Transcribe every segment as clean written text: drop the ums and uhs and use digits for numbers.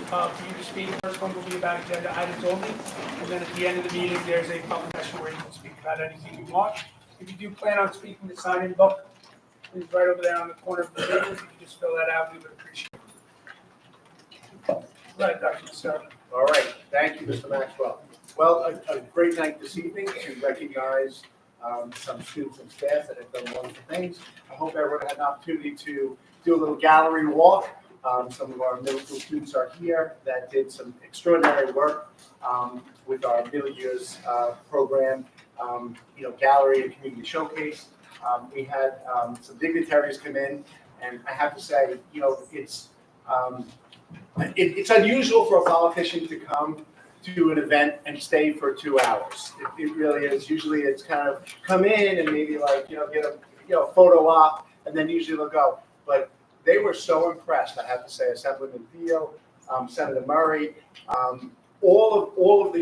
for you to speak. First one will be about agenda items only, and then at the end of the meeting, there's a public session where you can speak about anything you want. If you do plan on speaking, the sign-in book is right over there on the corner of the table. If you can just fill that out, we would appreciate it. Right, Dr. Costello. All right, thank you, Mr. Maxwell. Well, a great night this evening to recognize some students and staff that have done wonderful things. I hope everyone had an opportunity to do a little gallery walk. Some of our middle school students are here that did some extraordinary work with our middle years program, gallery and community showcase. We had some dignitaries come in, and I have to say, it's unusual for a politician to come to an event and stay for 2 hours. It really is. Usually it's kind of come in and maybe get a photo op, and then usually they'll go. But they were so impressed, I have to say, Assemblyman Theo, Senator Murray, all of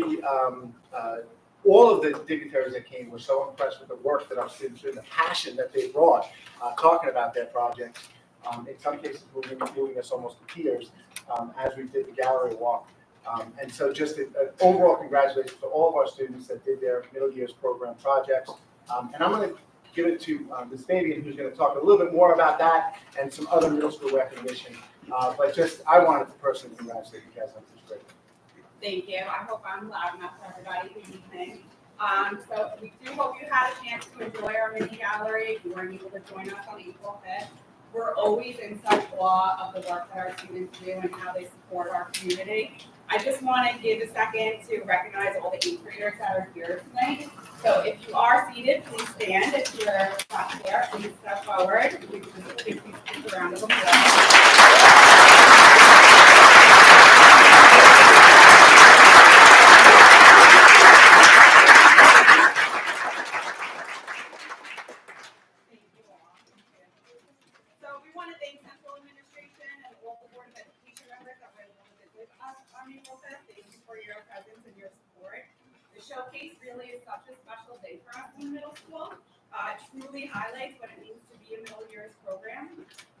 the dignitaries that came were so impressed with the work that our students did, the passion that they brought, talking about their projects. In some cases, moving us almost to tears as we did the gallery walk. And so just an overall congratulations to all of our students that did their middle years program projects. And I'm going to give it to Ms. Fabian, who's going to talk a little bit more about that and some other middle school recognition. But I wanted to personally congratulate you guys on this great. Thank you. I hope I'm loud enough for everybody this evening. So we do hope you had a chance to enjoy our mini gallery. If you weren't able to join us on April 5th. We're always in such awe of the work that our students do and how they support our community. I just want to give a second to recognize all the 8th graders that are here tonight. So if you are seated, please stand. If you're not there, please step forward. We can just give these a round of applause. Showcase really is such a special day for us in middle school. It truly highlights what it means to be a middle years program.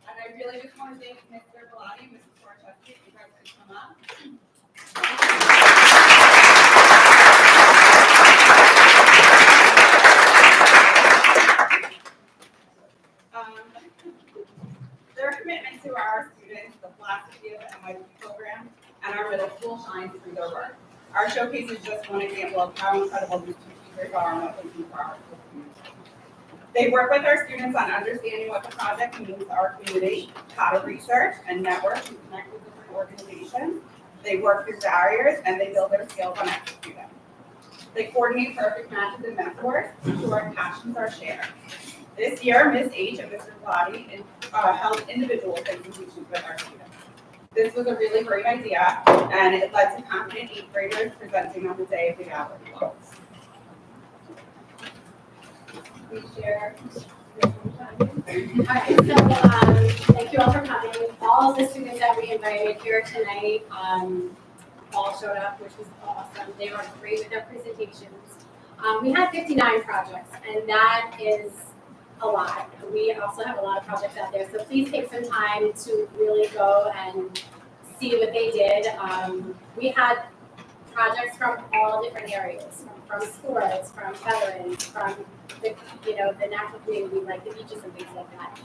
And I really just want to thank Mr. Bellotti and Mrs. Forchesky if you guys could come up. Their commitment to our students, the philosophy of the MIT program, and our middle school shines through their work. Our showcase is just one example of how incredible these teachers are and what they do for our community. They work with our students on understanding what the project means to our community, how to research and network and connect with different organizations. They work through barriers and they build their skills on executing. They coordinate perfect matches and mentors so our passions are shared. This year, Ms. H and Mr. Bellotti held individual presentations with our students. This was a really great idea, and it led to confident 8th graders presenting on the day of the gallery walk. Please share. Hi, so thank you all for coming. All of the students that we invited here tonight all showed up, which was awesome. They were great with their presentations. We had 59 projects, and that is a lot. We also have a lot of projects out there, so please take some time to really go and see what they did. We had projects from all different areas, from sports, from veterans, from the natural community, like the beaches and things like that,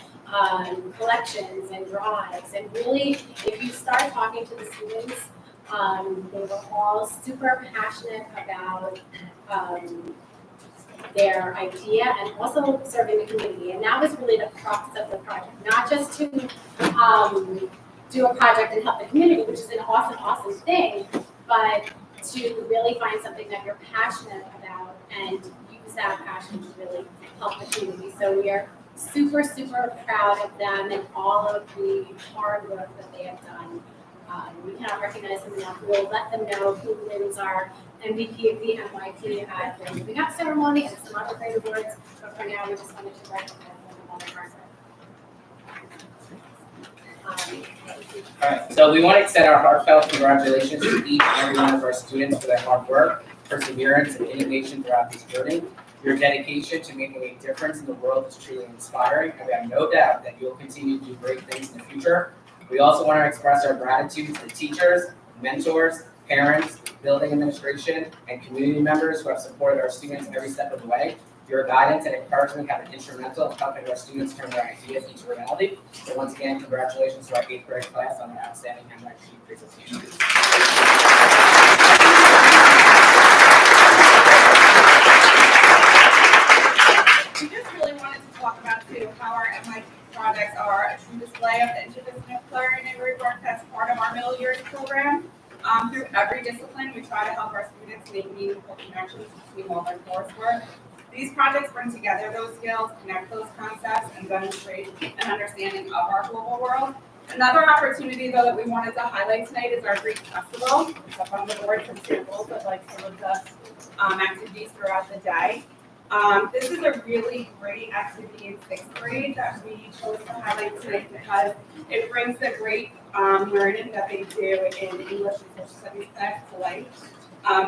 collections and drives. And really, if you start talking to the students, they were all super passionate about their idea and also serving the community. And that was really the crux of the project, not just to do a project and help the community, which is an awesome, awesome thing, but to really find something that you're passionate about and use that passion to really help the community. So we are super, super proud of them and all of the hard work that they have done. We cannot recognize them enough. We'll let them know who wins our MVP of the MYT at the moving up ceremony and some other great awards. But for now, we just wanted to recognize them on the person. All right, so we want to extend our heartfelt congratulations to each and every one of our students for their hard work, perseverance, and innovation throughout this journey. Your dedication to making a difference in the world is truly inspiring, and we have no doubt that you will continue to do great things in the future. We also want to express our gratitude to the teachers, mentors, parents, building administration, and community members who have supported our students every step of the way. Your guidance and encouragement have been instrumental in helping our students turn their ideas into reality. So once again, congratulations to our 8th grade class on their outstanding handwriting sheet presentation. We just really wanted to talk about too how our MIT projects are a true display of the interdisciplinary work that's part of our middle years program. Through every discipline, we try to help our students make meaningful connections between all their coursework. These projects bring together those skills, connect those concepts, and demonstrate an understanding of our global world. Another opportunity, though, that we wanted to highlight tonight is our Greek Festival. It's up on the board some samples of like some of the activities throughout the day. This is a really great activity in 6th grade that we chose to highlight tonight because it brings the great learning that they do in English and social studies class to life.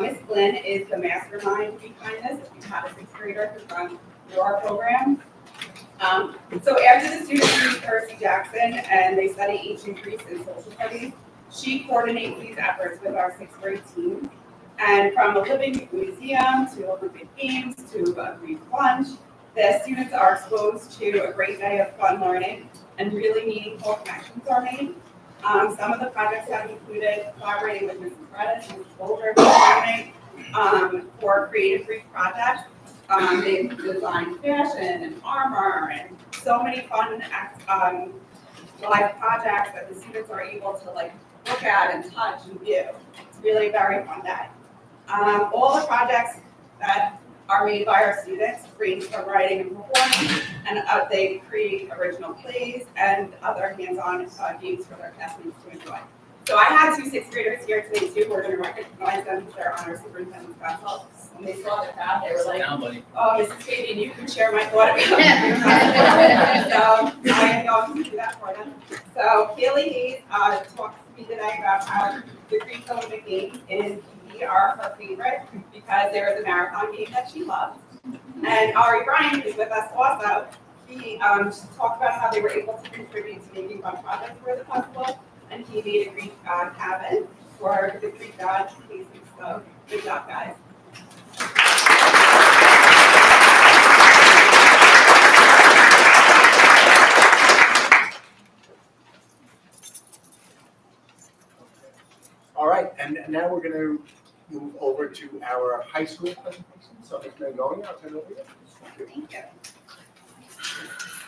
Ms. Glynn is the mastermind behind this. If you have a 6th grader who's on your program. So after the students meet Percy Jackson and they study ancient Greece and social studies, she coordinates these efforts with our 6th grade team. And from a living museum to Olympic Games to a Greek lunch, the students are exposed to a great day of fun learning and really meaningful connections are made. Some of the projects have included collaborating with Mrs. Redis and Mrs. Bolger for creative Greek projects. They've designed fashion and armor and so many fun live projects that the students are able to like look at and touch and view. It's really a very fun day. All the projects that are made by our students range from writing and performing, and they create original plays and other hands-on games for their classmates to enjoy. So I had 2 6th graders here today too. We're going to recognize them because they're on our superintendent's council. When they saw the crowd, they were like, "Oh, Mrs. Fabian, you can share my thought about it." So I am going to do that for them. So Keely Hayes talked to me today about how the Greek Olympic Games in PE are her favorite because there is a marathon game that she loves. And Ari Bryant is with us also. He talked about how they were able to contribute to making fun projects for the festival, and he made a Greek cabin for the Greek gods. So good job, guys. All right, and now we're going to move over to our high school presentation. So Ms. Magnolia, I'll turn it over to you. Thank you.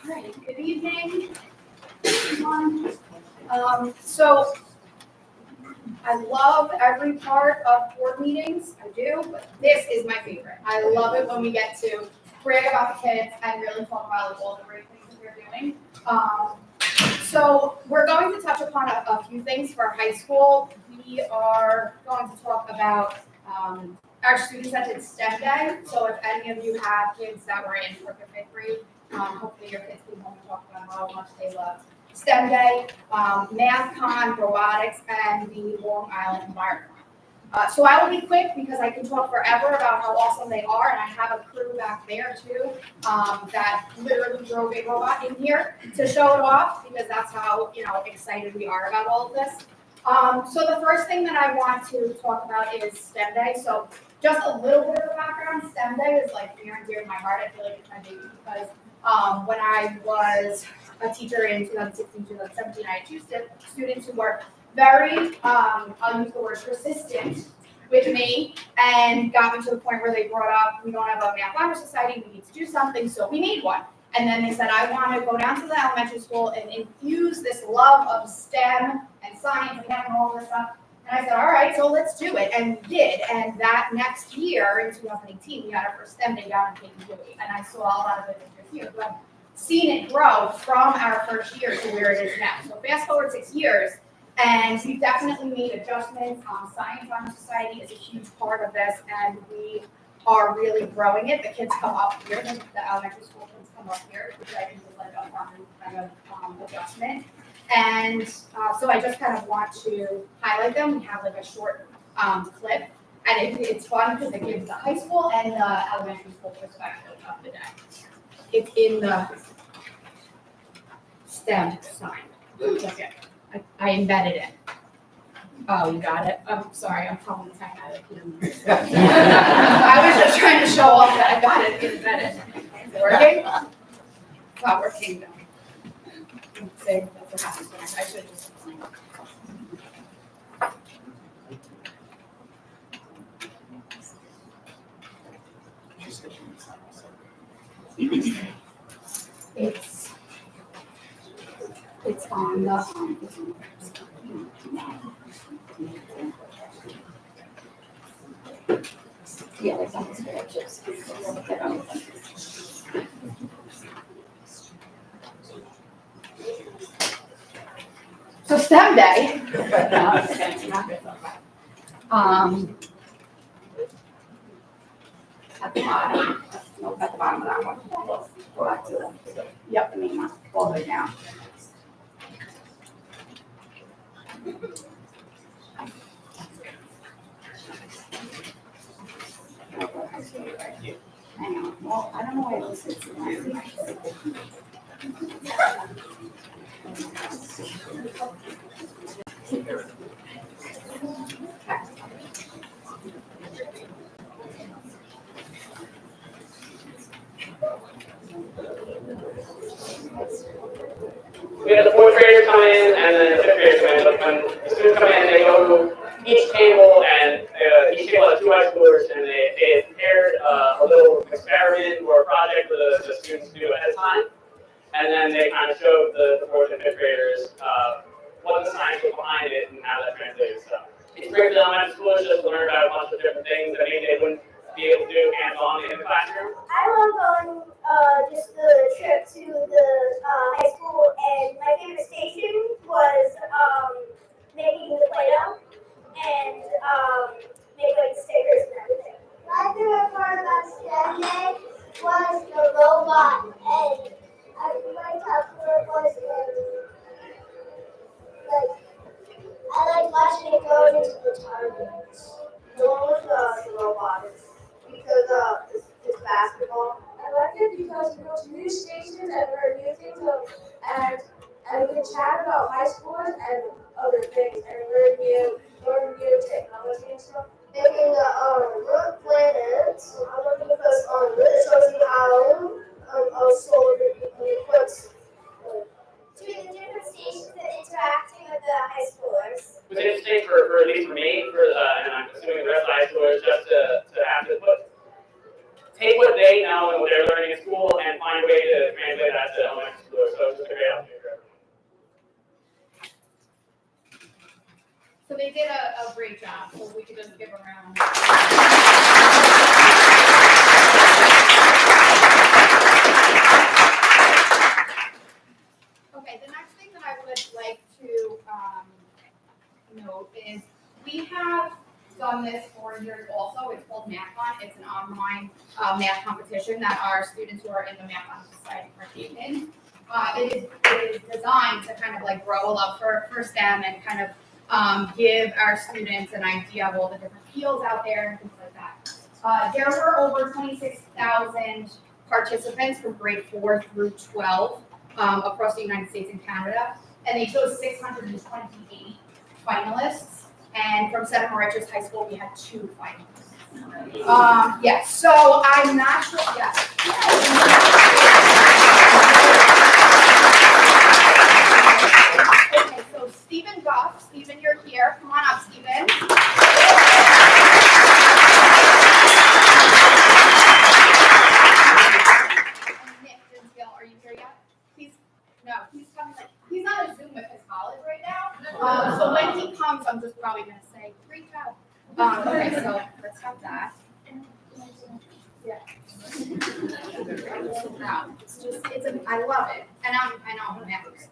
All right, good evening, everyone. So I love every part of board meetings, I do, but this is my favorite. I love it when we get to brag about the kids and really talk about like, all the great things that they're doing. So we're going to touch upon a few things for high school. We are going to talk about our students that did STEM Day. So if any of you have kids that were in 4th or 5th grade, hopefully your kids came home and talked about how much they love STEM Day, Math Con, robotics, and the Long Island Environment. So I will be quick because I can talk forever about how awesome they are, and I have a crew back there too that literally drove a robot in here to show it off because that's how excited we are about all of this. So the first thing that I want to talk about is STEM Day. So just a little bit of background, STEM Day is like near and dear to my heart. I feel like it's my baby because when I was a teacher in 2016, 2017, I had 2 students who were very, I'll use the word persistent with me and got me to the point where they brought up, we don't have a math honor society, we need to do something, so we made one. And then they said, I want to go down to the elementary school and infuse this love of STEM and science and math and all this stuff. And I said, all right, so let's do it. And we did. And that next year, in 2018, we had our first STEM day down in BOE. And I saw a lot of it this year. But I've seen it grow from our first year to where it is now. So fast forward 6 years, and we've definitely made adjustments. Science Honor Society is a huge part of this, and we are really growing it. The kids come up here, the elementary school kids come up here, which I think is like a fun kind of adjustment. And so I just kind of want to highlight them. We have like a short clip, and it's fun because it gives the high school and the elementary school perspective of the day. It's in the STEM sign. Okay. I embedded it. Oh, you got it? I'm sorry, I'm calling the tech out of I was just trying to show off that I got it embedded. Is it working? It's not working though. See, that's what happens when I should just. It's on the, yeah, it's on the scriptures. So STEM day. No, it's okay, it's not good. At the bottom, no, at the bottom of that one. Go back to the, yep, the main one, all the way down. Hang on, well, I don't know why this is. We had the fourth graders come in and then the fifth graders come in. But when the students come in, they go to each table and each table has two high schoolers and they prepared a little experiment or a project for the students to do ahead of time. And then they kind of showed the fourth and fifth graders what the science was behind it and how that translated. So it's great for elementary schoolers just to learn about a bunch of different things that maybe they wouldn't be able to do hands-on in the classroom. I love going just the trip to the high school, and my favorite station was making the Play-Doh and making stickers and everything. My favorite part about STEM Day was the robot, and my top part was I like watching it go into the target. The one with the robotics, because it's basketball. I like it because we go to new stations and learn new things, and we can chat about high schoolers and other things, and learn new technology and stuff. Making the root planets, I love it because it shows you how a solar puts to the different stations and interacting with the high schoolers. It was interesting for at least for me, and I'm assuming the rest of the high schoolers, just to have to take what they know and what they're learning in school and find a way to translate that to elementary schoolers. So it's just a great opportunity for everyone. So they did a great job, so we could just give a round. Okay, the next thing that I would like to note is we have done this for years also. It's called MathCon. It's an online math competition that our students who are in the MathCon Society partake in. It is designed to kind of like grow a love for STEM and kind of give our students an idea of all the different fields out there and things like that. There were over 26,000 participants from grade 4 through 12 across the United States and Canada, and they chose 628 finalists. And from Center Moriches High School, we had 2 finalists. Yes, so I'm not sure. Yes. Okay, so Stephen Goff. Stephen, you're here. Come on up, Stephen. Nick Dinsdale, are you here yet? He's coming. He's on a Zoom with his college right now. So when he comes, I'm just probably going to say, great job. Okay, so let's have that. Yeah. I love it. And I know I'm next.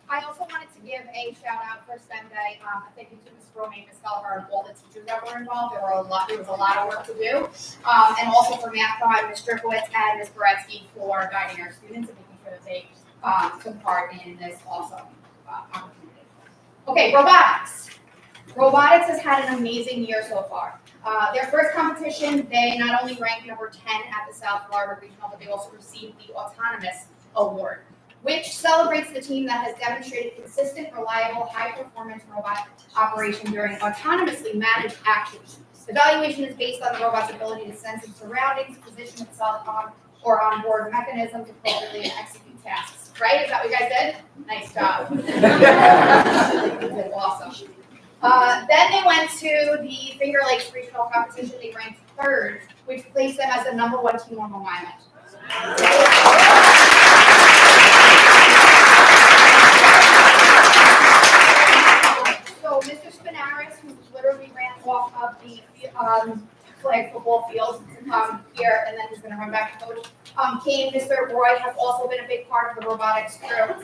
I also wanted to give a shout out for STEM Day. Thank you to Ms. Romay, Ms. Gallagher, and all the teachers that were involved. There was a lot of work to do. And also for MathCon, Ms. Strickowitz and Ms. Boretsky for guiding our students and making sure that they took part in this awesome opportunity. Okay, robotics. Robotics has had an amazing year so far. Their first competition, they not only ranked number 10 at the South Florida Regional, but they also received the Autonomous Award, which celebrates the team that has demonstrated consistent, reliable, high-performance robot operation during autonomously managed actions. Evaluation is based on the robot's ability to sense its surroundings, position itself on or onboard mechanisms appropriately, and execute tasks. Right? Is that what you guys did? Nice job. Awesome. Then they went to the Finger Lakes Regional Competition. They ranked third, which placed them as the #1 team on Long Island. So Mr. Spinaris, who literally ran off of the flag football field here, and then he's going to run back to coach, came. Mr. Roy has also been a big part of the robotics crew.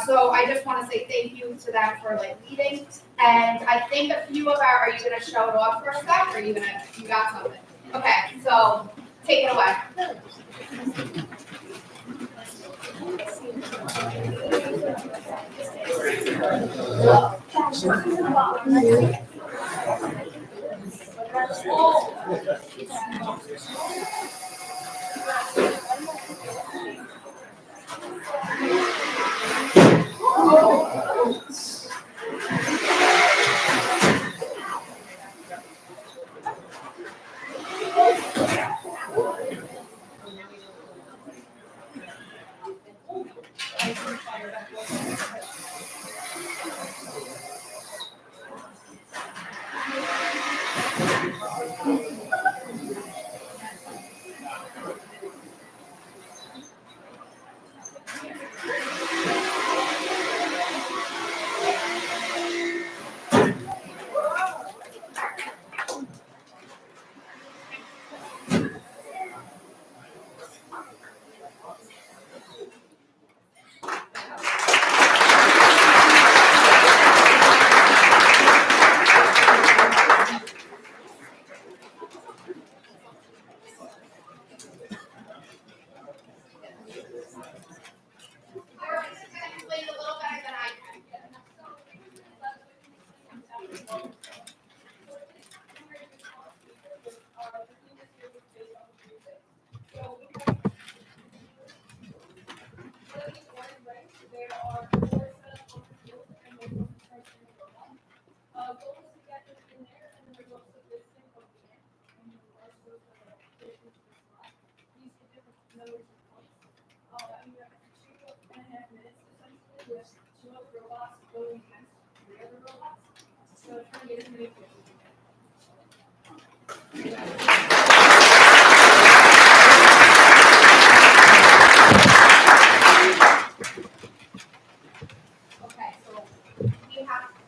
So I just want to say thank you to them for leading. And I think a few of are you going to show it off for us, Scott, or are you got something? Okay, so take it away.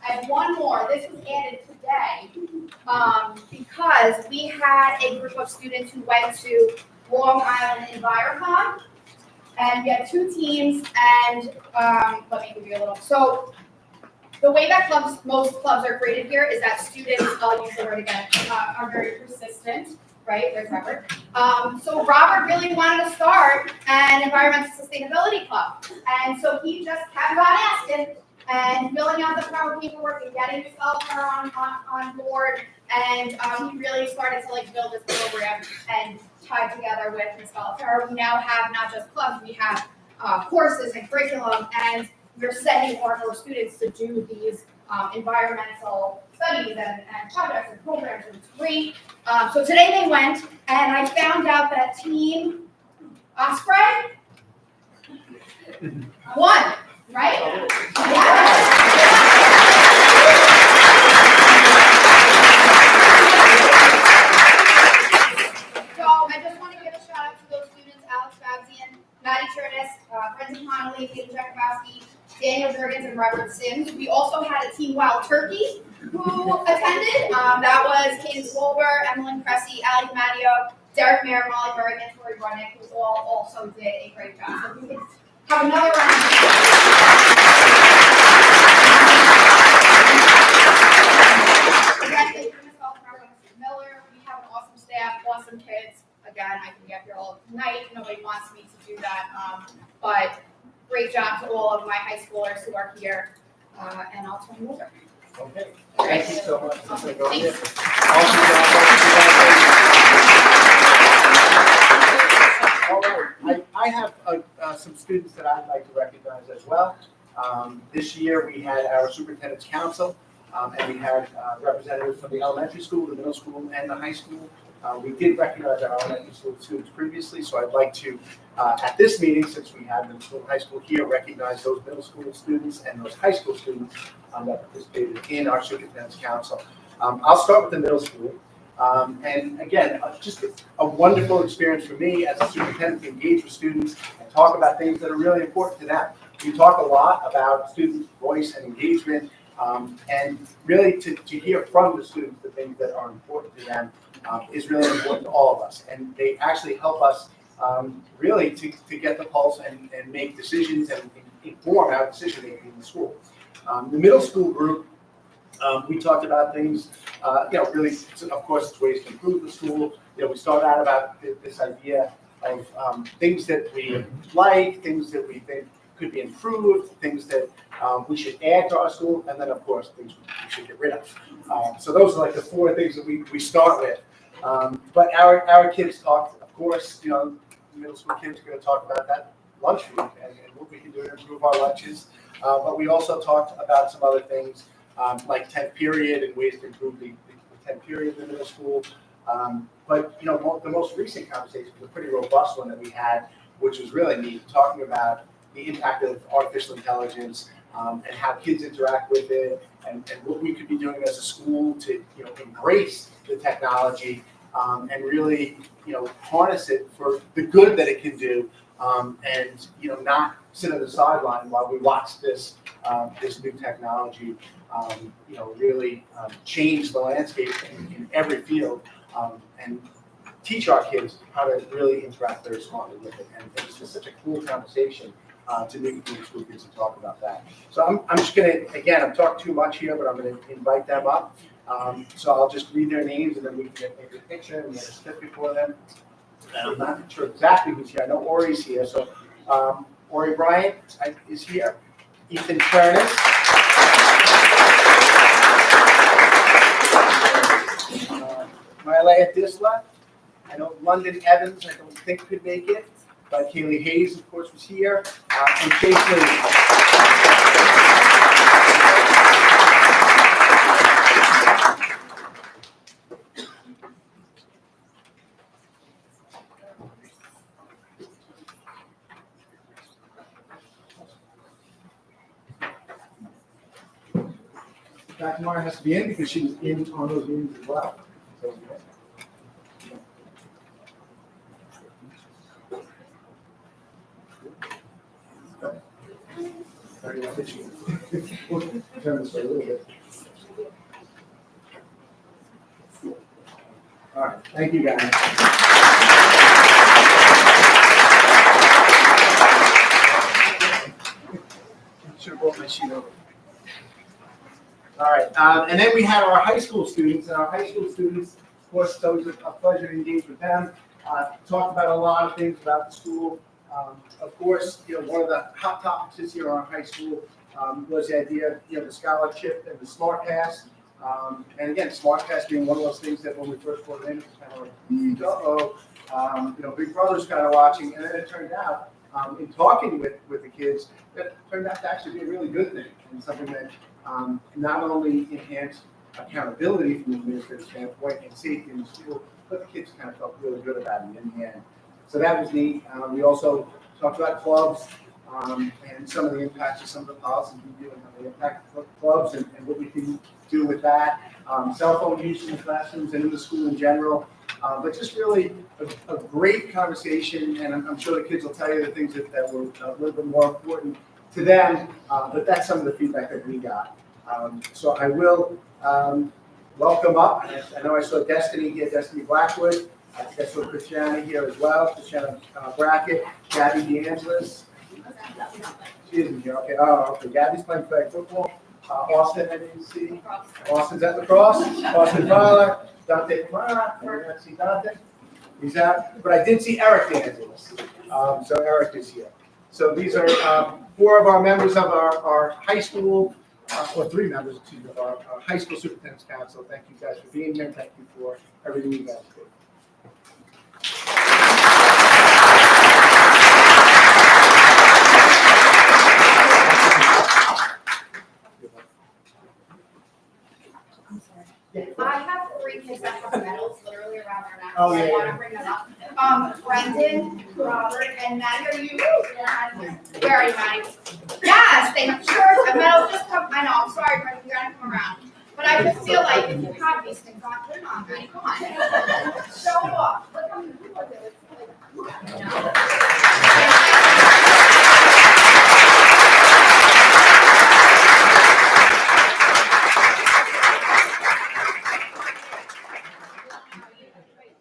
I have one more. This was added today because we had a group of students who went to Long Island EnviroCon, and we had 2 teams. And let me give you a little. So the way that most clubs are created here is that students, I'll use the word again, are very persistent. Right, there's Robert. So Robert really wanted to start an environmental sustainability club, and so he just kept on asking and filling out the proper paperwork and getting himself on board, and he really started to build this program and tied together with Ms. Galataire. We now have not just clubs, we have courses and curriculum, and we're sending more and more students to do these environmental studies and projects and programs, and it's great. So today they went, and I found out that Team Osprey won, right? Yes. So I just want to give a shout out to those students, Alex Babsian, Maddie Chernis, Brendan Connolly, Katie Jakubowski, Daniel Jurgens, and Robert Sims. We also had a Team Wild Turkey who attended. That was Kaden Wolber, Emmeline Cressy, Ali Mattio, Derek Mayer, Molly Berg, and Tori Brunick, who all also did a great job. So we can have another round. Congratulations, Ms. Galataire, Mr. Miller. We have an awesome staff, awesome kids. Again, I can get here all night. Nobody wants me to do that. But great job to all of my high schoolers who are here, and I'll turn it over. Okay, thank you so much. Thanks. I have some students that I'd like to recognize as well. This year, we had our superintendent's council, and we had representatives from the elementary school, the middle school, and the high school. We did recognize our elementary school students previously, so I'd like to, at this meeting, since we have middle school and high school here, recognize those middle school students and those high school students that participated in our superintendent's council. I'll start with the middle school. And again, just a wonderful experience for me as a superintendent to engage with students and talk about things that are really important to them. We talk a lot about student voice and engagement, and really to hear from the students the things that are important to them is really important to all of us. And they actually help us really to get the pulse and make decisions and inform our decision making in the school. The middle school group, we talked about things, really, of course, it's ways to improve the school. We started out about this idea of things that we like, things that we think could be improved, things that we should add to our school, and then, of course, things we should get rid of. So those are like the four things that we start with. But our kids talked, of course, middle school kids are going to talk about that lunch food and what we can do to improve our lunches. But we also talked about some other things, like 10th period and ways to improve the 10th period in the middle school. But the most recent conversation was a pretty robust one that we had, which was really neat, talking about the impact of artificial intelligence and how kids interact with it, and what we could be doing as a school to embrace the technology and really harness it for the good that it can do, and not sit on the sideline while we watch this new technology really change the landscape in every field, and teach our kids how to really interact very smartly with it. And it's just such a cool conversation to meet with school kids and talk about that. So I'm just going to, again, I'm talking too much here, but I'm going to invite them up. So I'll just read their names and then we can get maybe a picture and get a certificate for them. And I'm not sure exactly who's here. I know Ori's here. So Ori Bryant is here. Ethan Turnus. Mylea Disla. I know London Evans, I don't think could make it, but Kaylee Hayes, of course, was here, and Chase Lee. Dr. Mara has to be in because she was in on those meetings as well. So, we'll turn this way a little bit. All right, thank you guys. Should have brought my sheet over. All right, and then we had our high school students, and our high school students, of course, it's always a pleasure to engage with them. Talked about a lot of things about the school. Of course, one of the hot topics this year on high school was the idea of the scholarship and the Smart Pass. And again, Smart Pass being one of those things that when we first put it in, it was kind of like, Big Brother's kind of watching, and then it turned out, in talking with the kids, that turned out to actually be a really good thing and something that not only enhanced accountability from the administrative standpoint and safety in the school, but the kids kind of felt really good about it in the end. So that was neat. We also talked about clubs and some of the impacts of some of the policies we do and how they impact clubs and what we can do with that. Cell phone use in the classrooms and in the school in general. But just really a great conversation, and I'm sure the kids will tell you the things that were a little bit more important to them, but that's some of the feedback that we got. So I will welcome up. I know I saw Destiny here, Destiny Blackwood. I think I saw Christiana here as well, Christiana Brackett, Gabby DeAngelis. She isn't here, okay. Oh, okay. Gabby's playing flag football. Austin, I didn't see. Austin's at lacrosse. Austin Fowler, Dante Kamara. I did not see Dante. He's out. But I did see Eric DeAngelis. So Eric is here. So these are 4 of our members of our high school, or 3 members, excuse me, of our high school superintendent's council. Thank you guys for being here. Thank you for everything you guys do. don't want to bring them up. Brendan, Robert, and Maddie, are you? Where are you, Maddie? Yes, they have shirts, and Metal just come, I know, I'm sorry, Brendan, you gotta come around. But I just feel like if you have these things on, put it on, Maddie, come on. Show them off. Look how many people are there. Come on, you know?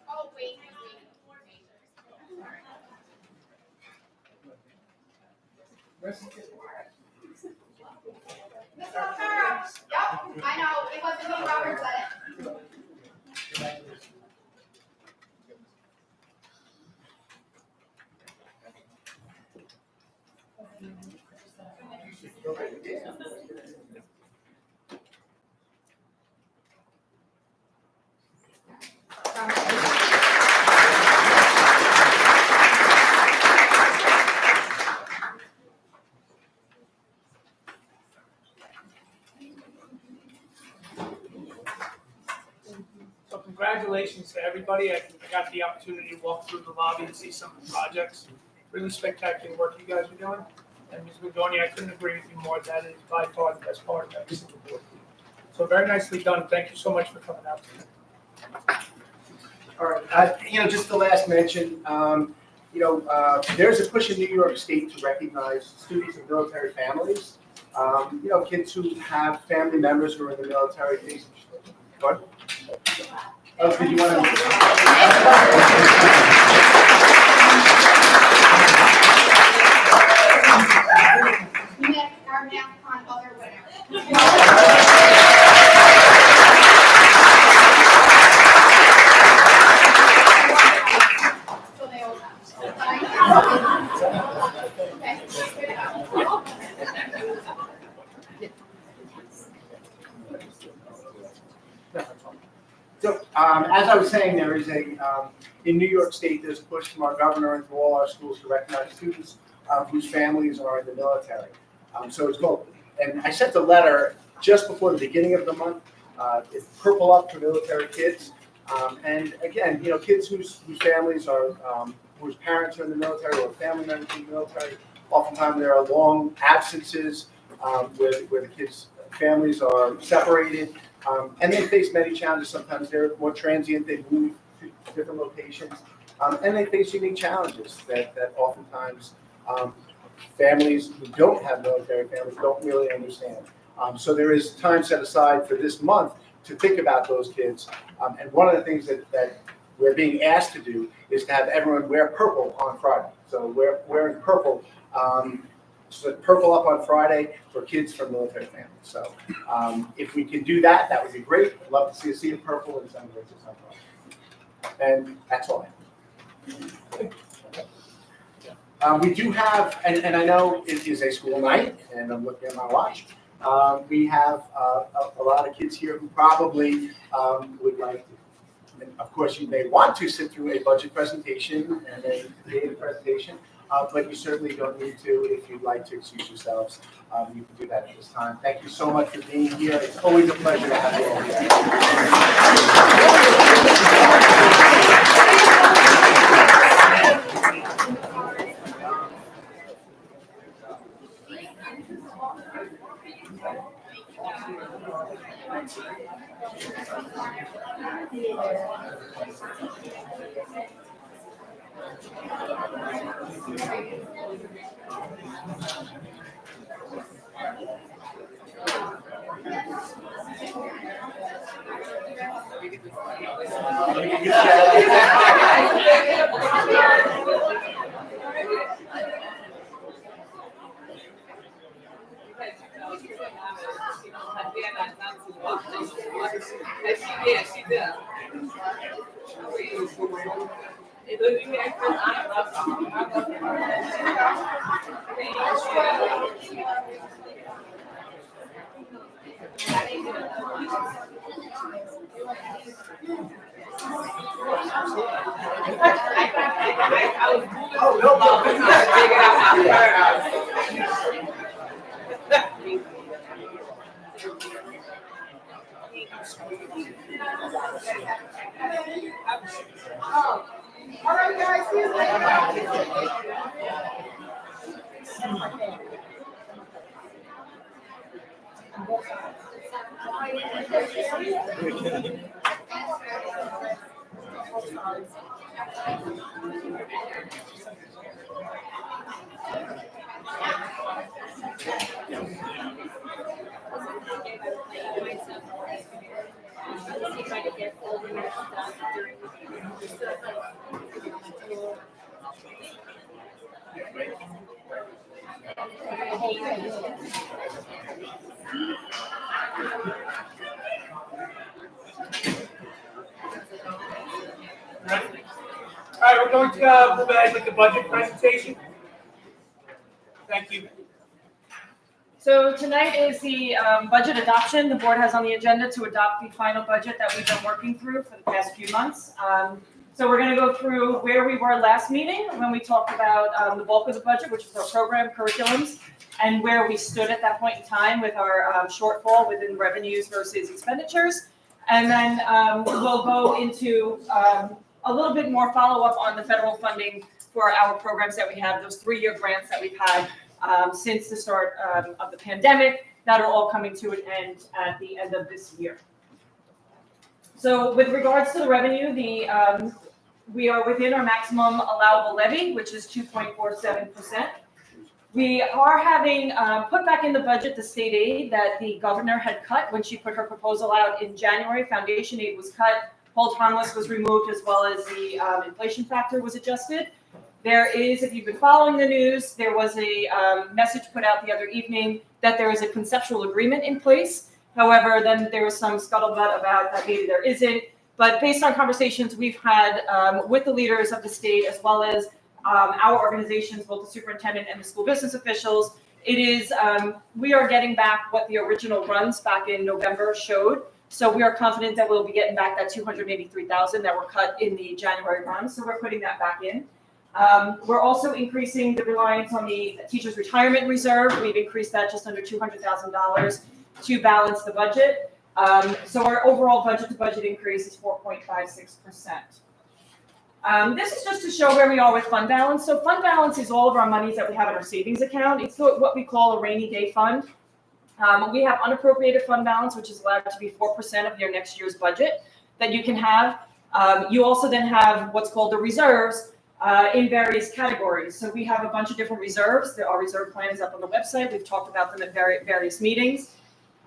Oh, wait. Miss O'Hara, yep, I know, it wasn't me, Robert said it. So congratulations to everybody. I got the opportunity to walk through the lobby and see some of the projects. Really spectacular work you guys are doing. And Ms. Gordoni, I couldn't agree with you more. That is by far the best part of every single board. So very nicely done. Thank you so much for coming out tonight. All right, just the last mention, there's a push in New York State to recognize students of military families. Kids who have family members who are in the military. What? Oh, did you want Our NAFCON other winner. So they all So, as I was saying, there is in New York State, there's a push from our governor and from all our schools to recognize students whose families are in the military. So it's called, and I sent a letter just before the beginning of the month. It's Purple Up for military kids. And again, kids whose families are, whose parents are in the military or family members in the military. Oftentimes there are long absences where the kids' families are separated. And they face many challenges. Sometimes they're more transient, they move to different locations. And they face unique challenges that oftentimes families who don't have military families don't really understand. So there is time set aside for this month to think about those kids. And one of the things that we're being asked to do is to have everyone wear purple on Friday. So we're wearing purple. So Purple Up on Friday for kids from military families. So if we can do that, that would be great. I'd love to see a sea of purple and some grades of sunflower. And that's all I have. We do have, and I know it is a school night, and I'm looking at my watch. We have a lot of kids here who probably would like to. And of course, you may want to sit through a budget presentation and a data presentation. But you certainly don't need to. If you'd like to excuse yourselves, you can do that at this time. Thank you so much for being here. It's always a pleasure to have you all All right, guys, see you later. All right, we're going to move ahead with the budget presentation. Thank you. So tonight is the budget adoption. The board has on the agenda to adopt the final budget that we've been working through for the past few months. So we're going to go through where we were last meeting when we talked about the bulk of the budget, which was our program curriculums, and where we stood at that point in time with our shortfall within revenues versus expenditures. And then we'll go into a little bit more follow-up on the federal funding for our programs that we have, those 3-year grants that we've had since the start of the pandemic that are all coming to an end at the end of this year. So with regards to the revenue, we are within our maximum allowable levy, which is 2.47%. We are having put back in the budget the state aid that the governor had cut when she put her proposal out in January. Foundation aid was cut, hold harmless was removed, as well as the inflation factor was adjusted. There is, if you've been following the news, there was a message put out the other evening that there is a conceptual agreement in place. However, then there was some scuttlebutt about that maybe there isn't. But based on conversations we've had with the leaders of the state, as well as our organizations, both the superintendent and the school business officials, it is, we are getting back what the original runs back in November showed. So we are confident that we'll be getting back that $283,000 that were cut in the January run. So we're putting that back in. We're also increasing the reliance on the teacher's retirement reserve. We've increased that just under $200,000 to balance the budget. So our overall budget to budget increase is 4.56%. This is just to show where we are with fund balance. So fund balance is all of our monies that we have in our savings account. It's what we call a rainy day fund. We have unappropriated fund balance, which is allowed to be 4% of your next year's budget that you can have. You also then have what's called the reserves in various categories. So we have a bunch of different reserves. Our reserve plan is up on the website. We've talked about them at various meetings.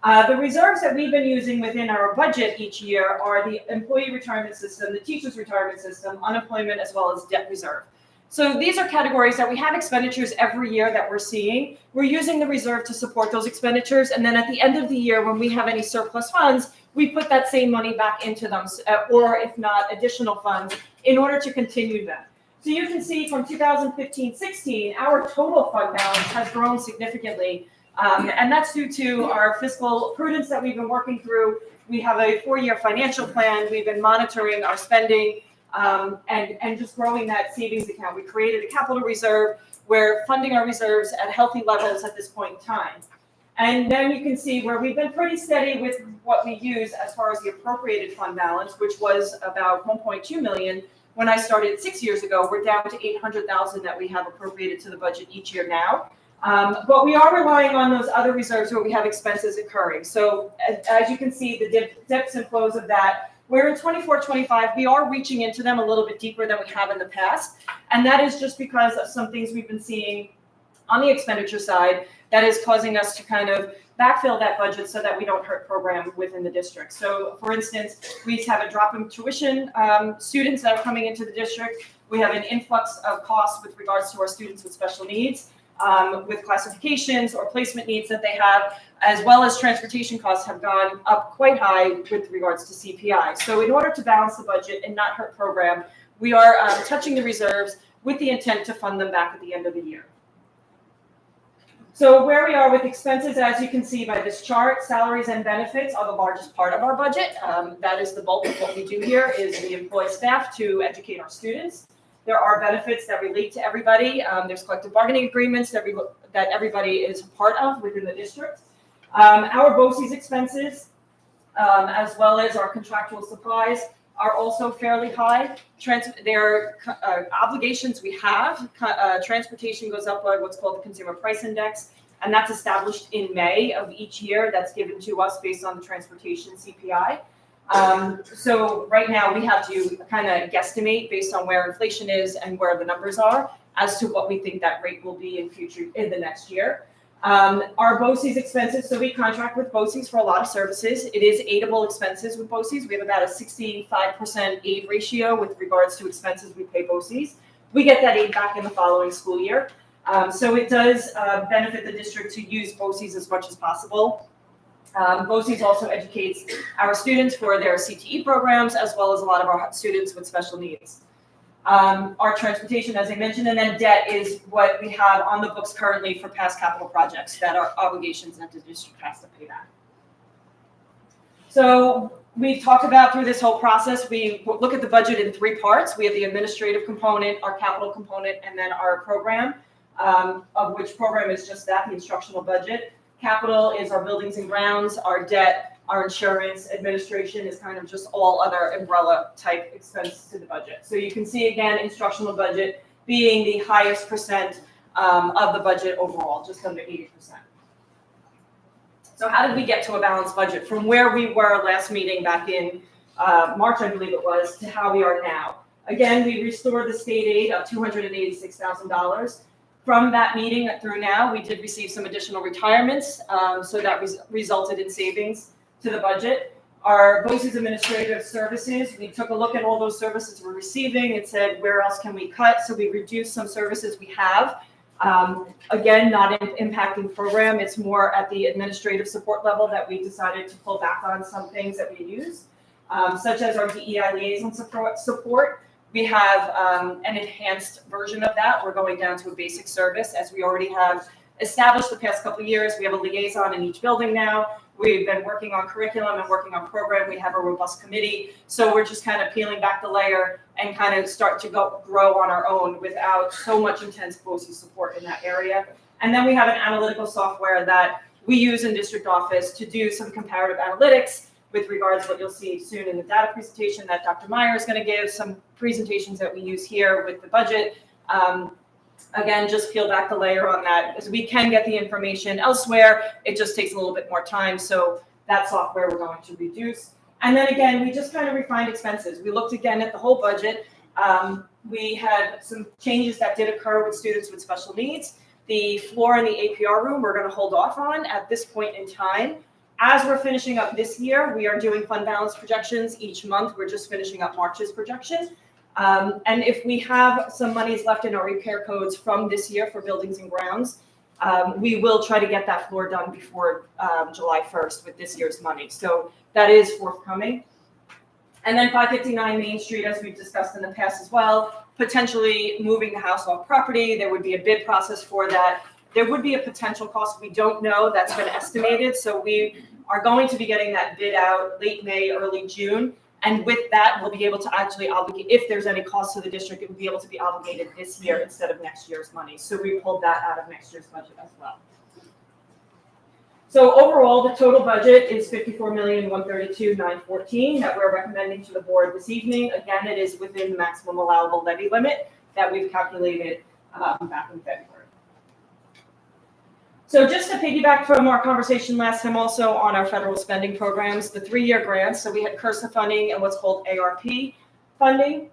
The reserves that we've been using within our budget each year are the employee retirement system, the teacher's retirement system, unemployment, as well as debt reserve. So these are categories that we have expenditures every year that we're seeing. We're using the reserve to support those expenditures. And then at the end of the year, when we have any surplus funds, we put that same money back into them, or if not, additional funds in order to continue them. So you can see from 2015-16, our total fund balance has grown significantly. And that's due to our fiscal prudence that we've been working through. We have a 4-year financial plan. We've been monitoring our spending and just growing that savings account. We created a capital reserve. We're funding our reserves at healthy levels at this point in time. And then you can see where we've been pretty steady with what we use as far as the appropriated fund balance, which was about $1.2 million. When I started 6 years ago, we're down to $800,000 that we have appropriated to the budget each year now. But we are relying on those other reserves where we have expenses occurring. So as you can see, the dips and flows of that, where in 24-25, we are reaching into them a little bit deeper than we have in the past. And that is just because of some things we've been seeing on the expenditure side that is causing us to kind of backfill that budget so that we don't hurt program within the district. So for instance, we have a drop in tuition students that are coming into the district. We have an influx of costs with regards to our students with special needs. With classifications or placement needs that they have, as well as transportation costs have gone up quite high with regards to CPI. So in order to balance the budget and not hurt program, we are touching the reserves with the intent to fund them back at the end of the year. So where we are with expenses, as you can see by this chart, salaries and benefits are the largest part of our budget. That is the bulk of what we do here is we employ staff to educate our students. There are benefits that relate to everybody. There's collective bargaining agreements that everybody is a part of within the district. Our BOCES expenses, as well as our contractual supplies, are also fairly high. Their obligations we have, transportation goes up by what's called the Consumer Price Index, and that's established in May of each year. That's given to us based on the transportation CPI. So right now we have to kind of guesstimate based on where inflation is and where the numbers are as to what we think that rate will be in the next year. Our BOCES expenses, so we contract with BOCES for a lot of services. It is aidable expenses with BOCES. We have about a 65% aid ratio with regards to expenses we pay BOCES. We get that aid back in the following school year. So it does benefit the district to use BOCES as much as possible. BOCES also educates our students for their CTE programs, as well as a lot of our students with special needs. Our transportation, as I mentioned, and then debt is what we have on the books currently for past capital projects that are obligations that the district has to pay back. So we've talked about through this whole process, we look at the budget in three parts. We have the administrative component, our capital component, and then our program, of which program is just that, the instructional budget. Capital is our buildings and grounds, our debt, our insurance. Administration is kind of just all other umbrella type expense to the budget. So you can see again, instructional budget being the highest percent of the budget overall, just under 80%. So how did we get to a balanced budget from where we were last meeting back in March, I believe it was, to how we are now? Again, we restored the state aid of $286,000. From that meeting through now, we did receive some additional retirements, so that resulted in savings to the budget. Our BOCES administrative services, we took a look at all those services we're receiving and said, where else can we cut? So we reduced some services we have. Again, not impacting program, it's more at the administrative support level that we decided to pull back on some things that we use, such as our DEI liaison support. We have an enhanced version of that. We're going down to a basic service as we already have established the past couple of years. We have a liaison in each building now. We've been working on curriculum and working on program. We have a robust committee. So we're just kind of peeling back the layer and kind of start to grow on our own without so much intense BOCES support in that area. And then we have an analytical software that we use in district office to do some comparative analytics with regards to what you'll see soon in the data presentation that Dr. Meyer is going to give, some presentations that we use here with the budget. Again, just peel back the layer on that, as we can get the information elsewhere. It just takes a little bit more time. So that software we're going to reduce. And then again, we just kind of refined expenses. We looked again at the whole budget. We had some changes that did occur with students with special needs. The floor in the APR room, we're going to hold off on at this point in time. As we're finishing up this year, we are doing fund balance projections each month. We're just finishing up March's projection. And if we have some monies left in our repair codes from this year for buildings and grounds, we will try to get that floor done before July 1st with this year's money. So that is forthcoming. And then 559 Main Street, as we've discussed in the past as well, potentially moving the house off property. There would be a bid process for that. There would be a potential cost. We don't know. That's been estimated. So we are going to be getting that bid out late May, early June. And with that, we'll be able to actually obligate, if there's any cost to the district, it will be able to be obligated this year instead of next year's money. So we pulled that out of next year's budget as well. So overall, the total budget is $54,132,914 that we're recommending to the board this evening. Again, it is within the maximum allowable levy limit that we've calculated back in February. So just to piggyback from our conversation last time also on our federal spending programs, the 3-year grants, so we had CURSA funding and what's called ARP funding.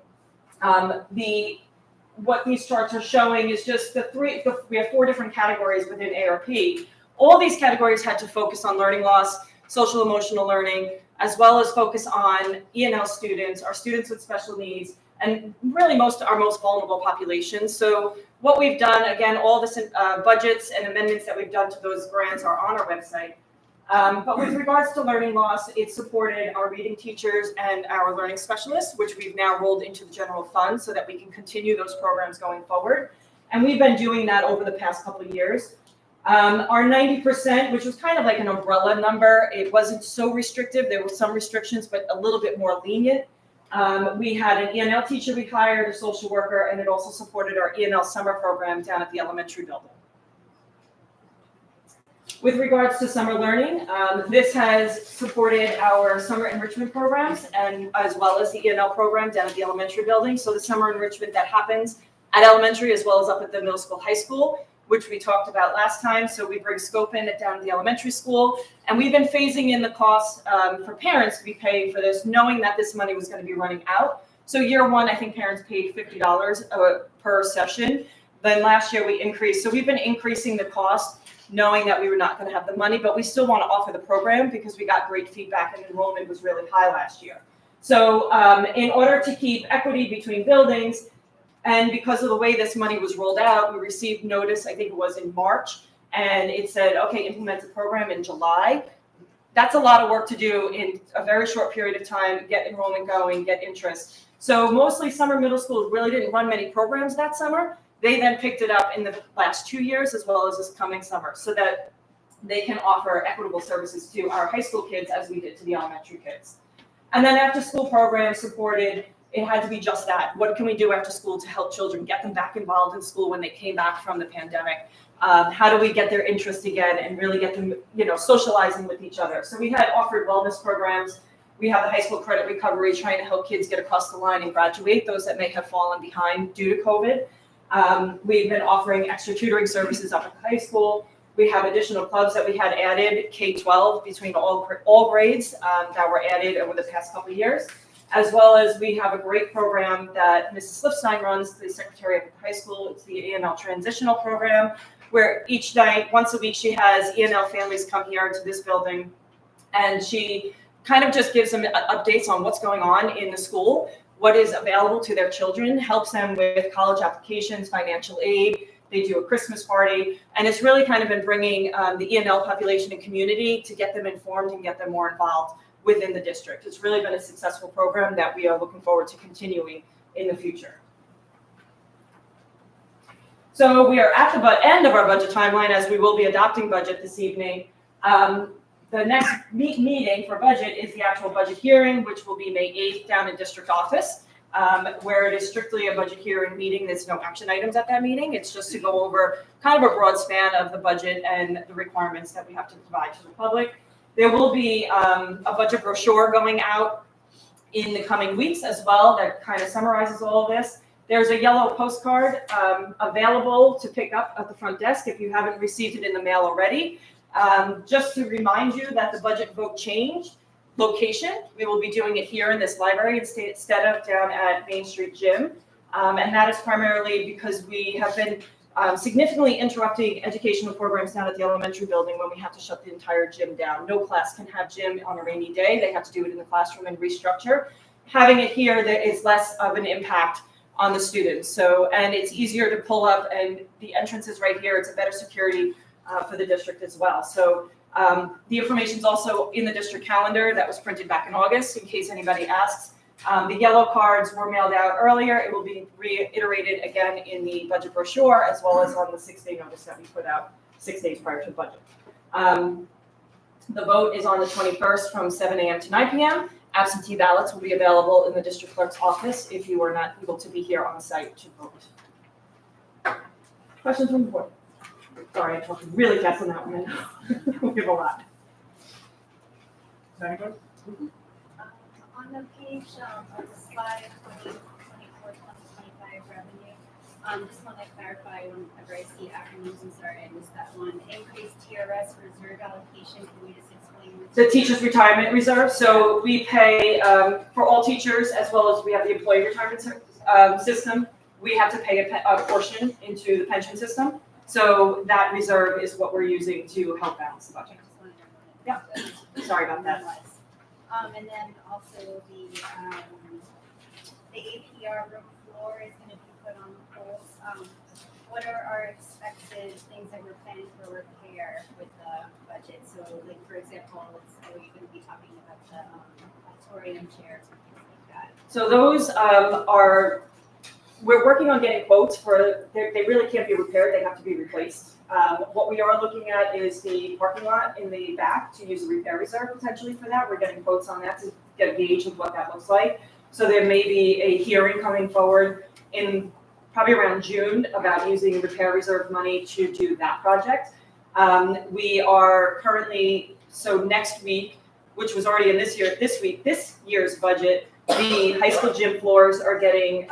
What these charts are showing is just we have 4 different categories within ARP. All these categories had to focus on learning loss, social emotional learning, as well as focus on E&L students, our students with special needs, and really our most vulnerable populations. So what we've done, again, all this budgets and amendments that we've done to those grants are on our website. But with regards to learning loss, it supported our reading teachers and our learning specialists, which we've now rolled into the general fund so that we can continue those programs going forward. And we've been doing that over the past couple of years. Our 90%, which was kind of like an umbrella number, it wasn't so restrictive. There were some restrictions, but a little bit more lenient. We had an E&L teacher we hired, a social worker, and it also supported our E&L summer program down at the elementary building. With regards to summer learning, this has supported our summer enrichment programs and as well as the E&L program down at the elementary building. So the summer enrichment that happens at elementary as well as up at the middle school, high school, which we talked about last time. So we bring scope in it down at the elementary school. And we've been phasing in the cost for parents to be paying for this, knowing that this money was going to be running out. So year one, I think parents paid $50 per session. Then last year we increased. So we've been increasing the cost, knowing that we were not going to have the money, but we still want to offer the program because we got great feedback and enrollment was really high last year. So in order to keep equity between buildings, and because of the way this money was rolled out, we received notice, I think it was in March, and it said, okay, implement the program in July. That's a lot of work to do in a very short period of time, get enrollment going, get interest. So mostly summer middle schools really didn't run many programs that summer. They then picked it up in the last 2 years as well as this coming summer so that they can offer equitable services to our high school kids as we did to the elementary kids. And then after school programs supported, it had to be just that. What can we do after school to help children get them back involved in school when they came back from the pandemic? How do we get their interest again and really get them, socializing with each other? So we had offered wellness programs. We have the high school credit recovery, trying to help kids get across the line and graduate, those that may have fallen behind due to COVID. We've been offering extra tutoring services up at high school. We have additional clubs that we had added, K-12, between all grades that were added over the past couple of years. As well as we have a great program that Mrs. Slipstein runs, the secretary of the high school. It's the E&L transitional program, where each night, once a week, she has E&L families come here to this building, and she kind of just gives them updates on what's going on in the school, what is available to their children, helps them with college applications, financial aid. They do a Christmas party, and it's really kind of been bringing the E&L population and community to get them informed and get them more involved within the district. It's really been a successful program that we are looking forward to continuing in the future. So we are at the end of our budget timeline, as we will be adopting budget this evening. The next meeting for budget is the actual budget hearing, which will be May 8th down in district office, where it is strictly a budget hearing meeting. There's no action items at that meeting. It's just to go over kind of a broad span of the budget and the requirements that we have to provide to the public. There will be a budget brochure going out in the coming weeks as well that kind of summarizes all of this. There's a yellow postcard available to pick up at the front desk if you haven't received it in the mail already. Just to remind you that the budget vote changed location. We will be doing it here in this library instead of down at Main Street Gym. And that is primarily because we have been significantly interrupting educational programs down at the elementary building when we have to shut the entire gym down. No class can have gym on a rainy day. They have to do it in the classroom and restructure. Having it here, there is less of an impact on the students. So, and it's easier to pull up, and the entrance is right here. It's a better security for the district as well. So the information is also in the district calendar that was printed back in August, in case anybody asks. The yellow cards were mailed out earlier. It will be reiterated again in the budget brochure, as well as on the 6-day notice that we put out 6 days prior to budget. The vote is on the 21st from 7 a.m. to 9 p.m. Absentee ballots will be available in the district clerk's office if you are not able to be here on site to vote. Questions from the board? Sorry, I talked really fast on that one. We have a lot. Anybody? On the page, on the slide, 2024, 2025 revenue, just want to clarify, whenever I see acronyms, I'm sorry, I missed that one. Increased TRS reserve allocation, can you just explain? The teacher's retirement reserve. So we pay for all teachers, as well as we have the employee retirement system. We have to pay a portion into the pension system. So that reserve is what we're using to help balance the budget. Yeah, sorry about that. And then also the APR room floor is going to be put on hold. What are our expected things that we're planning for repair with the budget? So, like for example, are we going to be talking about the auditorium chairs and things like that? So those we're working on getting quotes for. They really can't be repaired; they have to be replaced. What we are looking at is the parking lot in the back to use a repair reserve potentially for that. We're getting quotes on that to get a gauge of what that looks like. So there may be a hearing coming forward in probably around June about using repair reserve money to do that project. We are currently, so next week, which was already in this year's budget, the high school gym floors are getting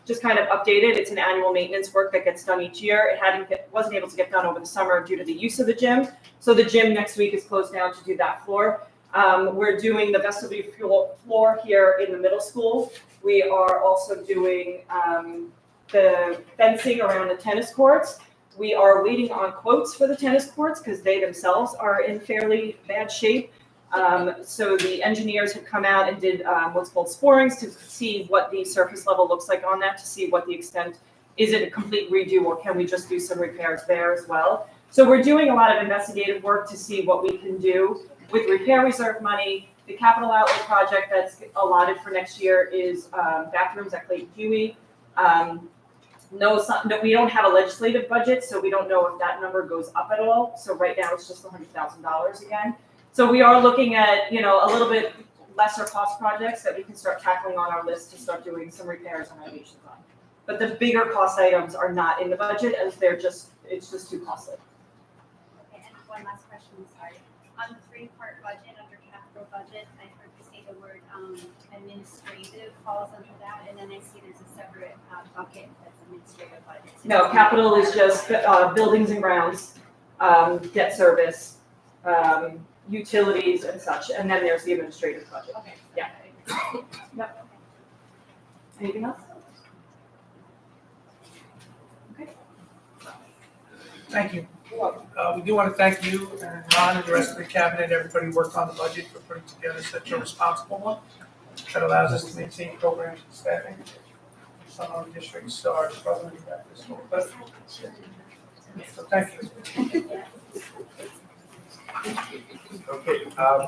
just kind of updated. It's an annual maintenance work that gets done each year. It wasn't able to get done over the summer due to the use of the gym. So the gym next week is closed down to do that floor. We're doing the vestibule floor here in the middle school. We are also doing the fencing around the tennis courts. We are waiting on quotes for the tennis courts because they themselves are in fairly bad shape. So the engineers have come out and did what's called sporings to see what the surface level looks like on that, to see what the extent, is it a complete redo or can we just do some repairs there as well? So we're doing a lot of investigative work to see what we can do with repair reserve money. The capital outlay project that's allotted for next year is bathrooms at Clayton Huey. No, we don't have a legislative budget, so we don't know if that number goes up at all. So right now it's just $100,000 again. So we are looking at, a little bit lesser cost projects that we can start tackling on our list to start doing some repairs and renovations on. But the bigger cost items are not in the budget as it's just too costly. Okay, and one last question, sorry. On the three-part budget, under capital budget, I heard you say the word administrative falls under that, and then I see there's a separate bucket that's administrative budget. So No, capital is just buildings and grounds, debt service, utilities and such, and then there's the administrative budget. Okay. Yeah. Yep. Anything else? Okay. Thank you. We do want to thank you and Ron and the rest of the cabinet, everybody who worked on the budget for putting together such a responsible one that allows us to maintain programs and staffing. Some of the districts are struggling with that this whole, but so thank you. Okay,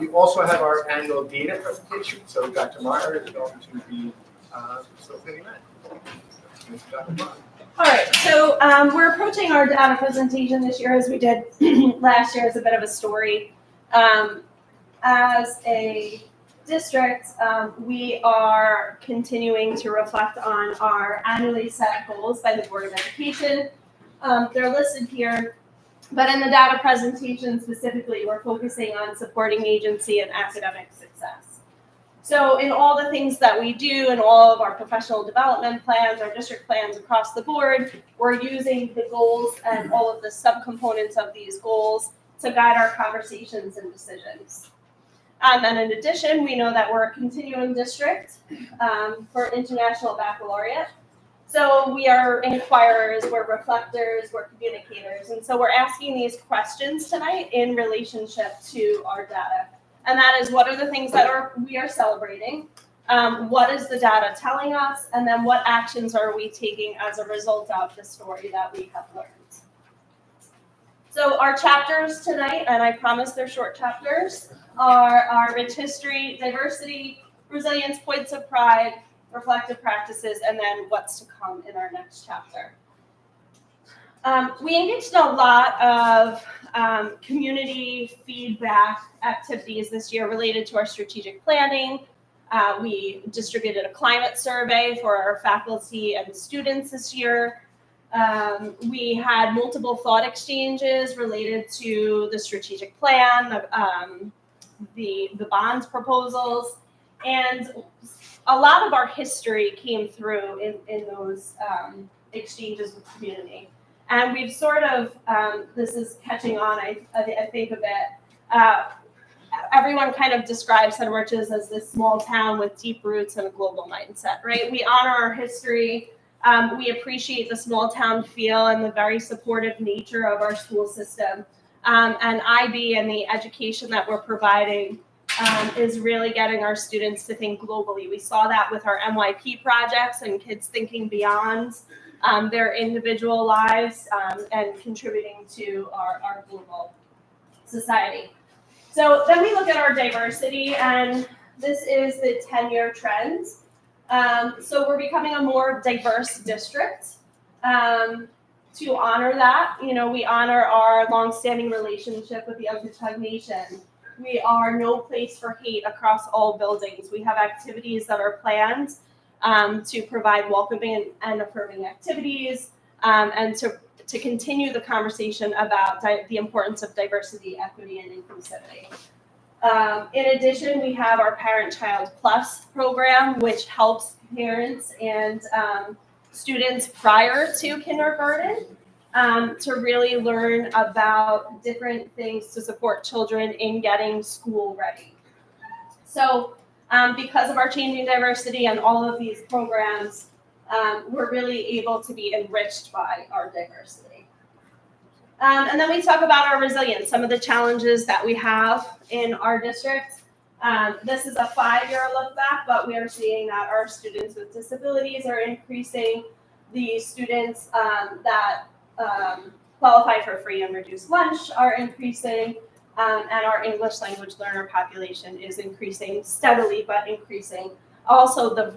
we also have our annual data presentation, so Dr. Meyer is going to be facilitating that. Dr. Meyer. All right, so we're approaching our data presentation this year as we did last year as a bit of a story. As a district, we are continuing to reflect on our annually set goals by the Board of Education. They're listed here, but in the data presentation specifically, we're focusing on supporting agency and academic success. So in all the things that we do and all of our professional development plans, our district plans across the board, we're using the goals and all of the subcomponents of these goals to guide our conversations and decisions. And in addition, we know that we're a continuing district for international baccalaureate. So we are inquirers, we're reflectors, we're communicators. And so we're asking these questions tonight in relationship to our data. And that is, what are the things that we are celebrating? What is the data telling us? And then what actions are we taking as a result of the story that we have learned? So our chapters tonight, and I promise they're short chapters, are our rich history, diversity, resilience, points of pride, reflective practices, and then what's to come in our next chapter. We engaged in a lot of community feedback activities this year related to our strategic planning. We distributed a climate survey for our faculty and students this year. We had multiple thought exchanges related to the strategic plan, the bonds proposals, and a lot of our history came through in those exchanges with the community. And we've sort of, this is catching on, I think a bit. Everyone kind of describes Sunridge as this small town with deep roots and a global mindset, right? We honor our history. We appreciate the small town feel and the very supportive nature of our school system. And IB and the education that we're providing is really getting our students to think globally. We saw that with our MYP projects and kids thinking beyond their individual lives and contributing to our global society. So then we look at our diversity, and this is the 10-year trends. So we're becoming a more diverse district. To honor that, we honor our longstanding relationship with the Okotoks Nation. We are no place for hate across all buildings. We have activities that are planned to provide welcoming and affirming activities, and to to continue the conversation about the importance of diversity, equity, and inclusivity. In addition, we have our Parent-Child Plus program, which helps parents and students prior to kindergarten to really learn about different things to support children in getting school ready. So because of our Changing Diversity and all of these programs, we're really able to be enriched by our diversity. And then we talk about our resilience, some of the challenges that we have in our district. This is a 5-year look back, but we are seeing that our students with disabilities are increasing. The students that qualify for free and reduced lunch are increasing, and our English language learner population is increasing steadily, but increasing. Also, the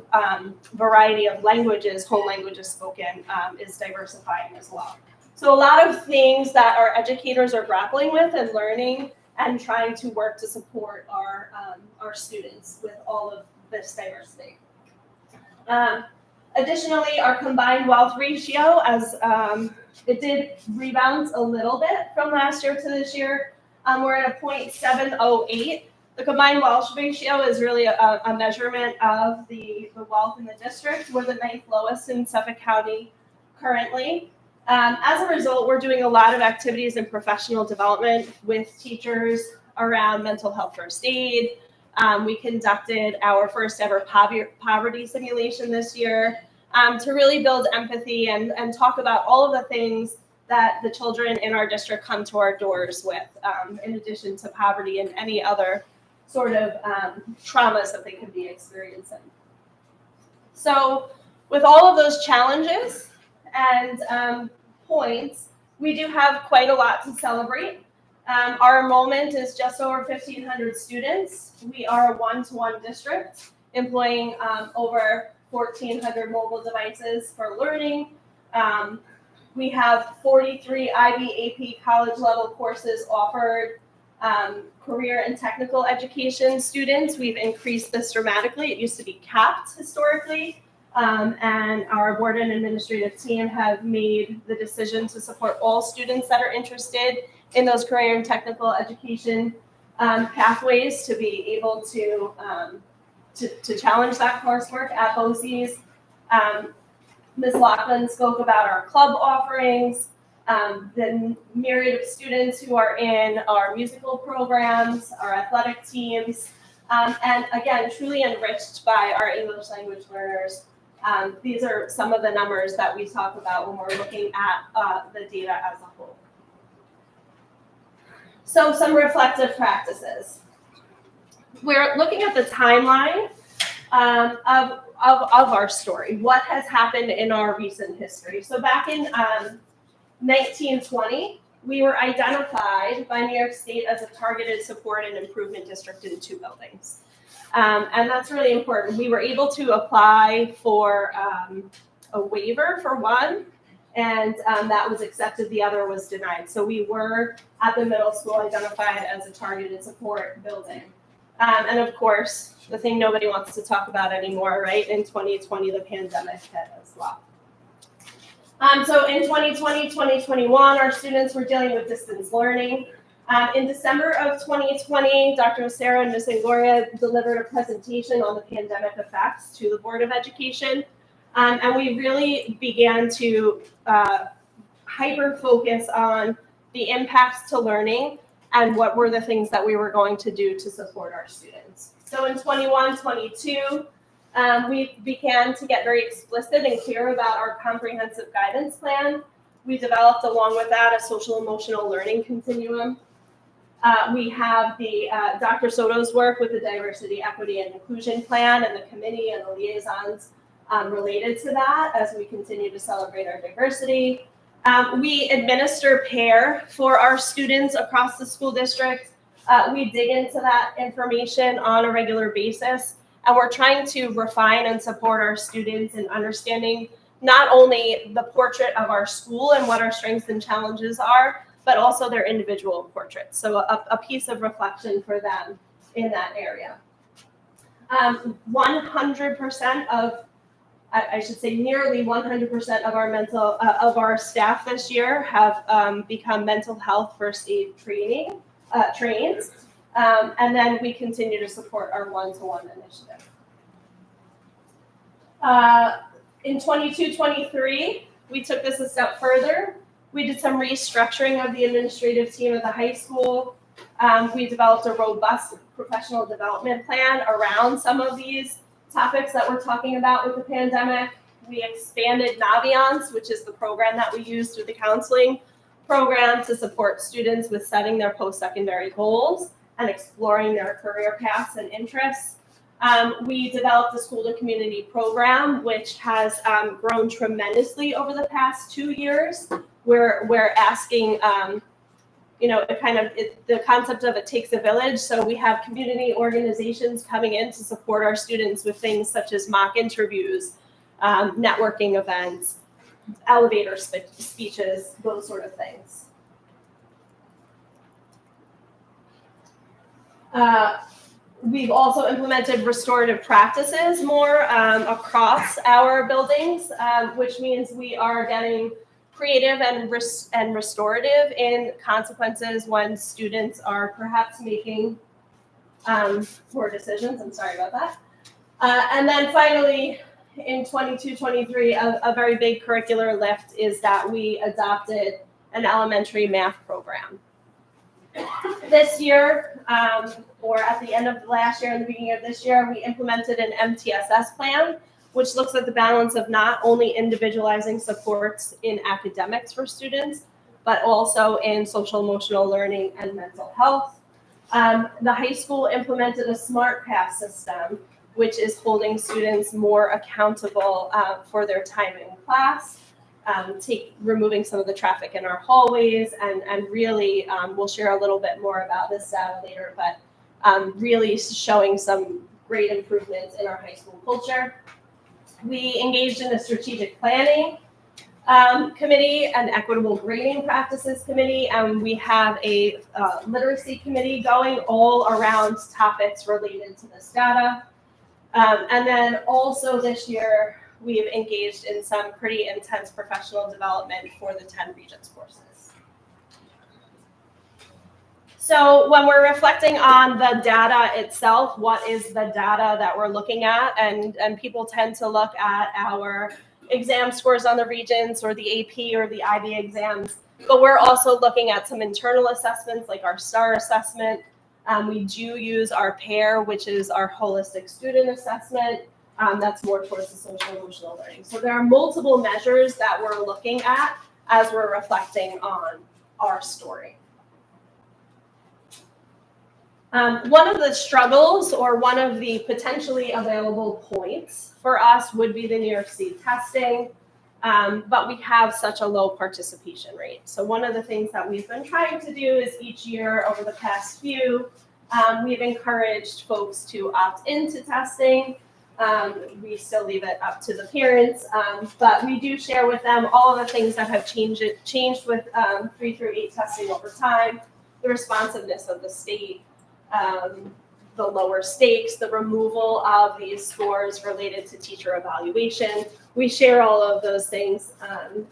variety of languages, home languages spoken, is diversifying as well. So a lot of things that our educators are grappling with and learning and trying to work to support our students with all of this diversity. Additionally, our combined wealth ratio, as it did rebound a little bit from last year to this year, we're at a 0.708. The combined wealth ratio is really a measurement of the wealth in the district. We're the 9th lowest in Suffolk County currently. As a result, we're doing a lot of activities in professional development with teachers around mental health first aid. We conducted our first ever poverty simulation this year to really build empathy and talk about all of the things that the children in our district come to our doors with, in addition to poverty and any other sort of traumas that they could be experiencing. So with all of those challenges and points, we do have quite a lot to celebrate. Our enrollment is just over 1,500 students. We are a one-to-one district, employing over 1,400 mobile devices for learning. We have 43 IB AP college level courses offered. Career and technical education students, we've increased this dramatically. It used to be capped historically. And our board and administrative team have made the decision to support all students that are interested in those career and technical education pathways to be able to challenge that coursework at BOCES. Ms. Laughlin spoke about our club offerings, the myriad of students who are in our musical programs, our athletic teams, and again, truly enriched by our English language learners. These are some of the numbers that we talk about when we're looking at the data as a whole. So some reflective practices. We're looking at the timeline of our story. What has happened in our recent history? So back in 1920, we were identified by New York State as a targeted support and improvement district in 2 buildings. And that's really important. We were able to apply for a waiver for one, and that was accepted. The other was denied. So we were at the middle school identified as a targeted support building. And of course, the thing nobody wants to talk about anymore, right? In 2020, the pandemic hit as well. So in 2020, 2021, our students were dealing with distance learning. In December of 2020, Dr. Sarah and Ms. Angoria delivered a presentation on the pandemic effects to the Board of Education. And we really began to hyper-focus on the impacts to learning and what were the things that we were going to do to support our students. So in 21, 22, we began to get very explicit and clear about our comprehensive guidance plan. We developed, along with that, a social emotional learning continuum. We have the Dr. Soto's work with the diversity, equity, and inclusion plan and the committee and the liaisons related to that as we continue to celebrate our diversity. We administer PAIR for our students across the school district. We dig into that information on a regular basis, and we're trying to refine and support our students in understanding not only the portrait of our school and what our strengths and challenges are, but also their individual portraits. So a piece of reflection for them in that area. 100% of I should say nearly 100% of our of our staff this year have become mental health first aid trained. And then we continue to support our one-to-one initiative. In 22-23, we took this a step further. We did some restructuring of the administrative team at the high school. We developed a robust professional development plan around some of these topics that we're talking about with the pandemic. We expanded Naviance, which is the program that we use through the counseling program to support students with setting their post-secondary goals and exploring their career paths and interests. We developed the school to community program, which has grown tremendously over the past 2 years. We're asking, the concept of it takes a village. So we have community organizations coming in to support our students with things such as mock interviews, networking events, elevator speeches, those sort of things. We've also implemented restorative practices more across our buildings, which means we are getting creative and restorative in consequences when students are perhaps making poor decisions. I'm sorry about that. And then finally, in 22-23, a very big curricular lift is that we adopted an elementary math program. This year, or at the end of last year and the beginning of this year, we implemented an MTSS plan, which looks at the balance of not only individualizing supports in academics for students, but also in social emotional learning and mental health. The high school implemented a smart pass system, which is holding students more accountable for their time in class, removing some of the traffic in our hallways, and really, we'll share a little bit more about this data later, but really showing some great improvements in our high school culture. We engaged in a strategic planning committee, an equitable grading practices committee, and we have a literacy committee going all around topics related to this data. And then also this year, we've engaged in some pretty intense professional development for the 10 Regents courses. So when we're reflecting on the data itself, what is the data that we're looking at? And people tend to look at our exam scores on the Regents or the AP or the IB exams, but we're also looking at some internal assessments like our STAR assessment. We do use our PAIR, which is our holistic student assessment. That's more towards the social emotional learning. So there are multiple measures that we're looking at as we're reflecting on our story. One of the struggles or one of the potentially available points for us would be the New York State testing, but we have such a low participation rate. So one of the things that we've been trying to do is each year over the past few, we've encouraged folks to opt into testing. We still leave it up to the parents, but we do share with them all of the things that have changed with 3 through 8 testing over time, the responsiveness of the state, the lower stakes, the removal of these scores related to teacher evaluation. We share all of those things,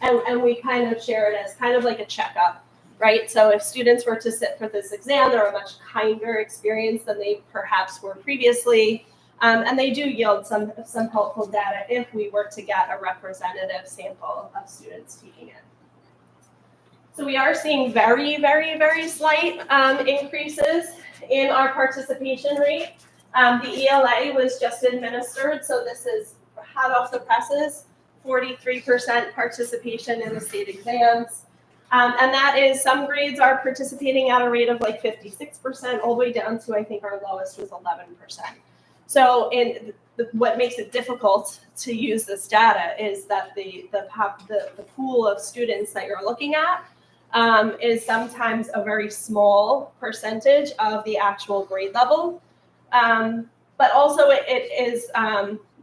and we kind of share it as kind of like a checkup, right? So if students were to sit for this exam, they're a much kinder experience than they perhaps were previously. And they do yield some helpful data if we were to get a representative sample of students taking it. So we are seeing very, very, very slight increases in our participation rate. The ELA was just administered, so this is hot off the presses, 43% participation in the state exams. And that is, some grades are participating at a rate of like 56%, all the way down to, I think our lowest was 11%. So what makes it difficult to use this data is that the pool of students that you're looking at is sometimes a very small percentage of the actual grade level. But also it is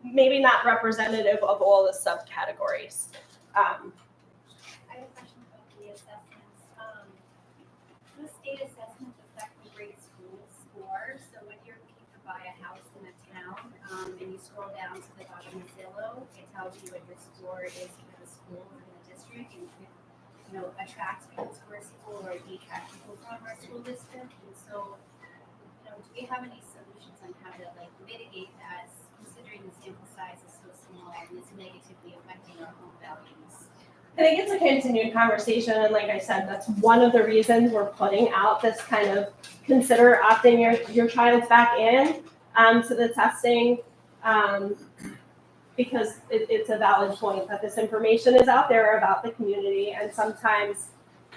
maybe not representative of all the subcategories. I have a question about the assessments. Do state assessments affect the grade school scores? So when you're looking to buy a house in a town, and you scroll down to the bottom of Zillow, it tells you what your score is for the school in the district, and you know, attract people to our school or detract people from our school district. And so, you know, do we have any solutions on how to like mitigate that, considering the sample size is so small and it's negatively affecting our home values? I think it's a continued conversation, and like I said, that's one of the reasons we're putting out this kind of consider opting your child back in to the testing, because it's a valid point that this information is out there about the community, and sometimes,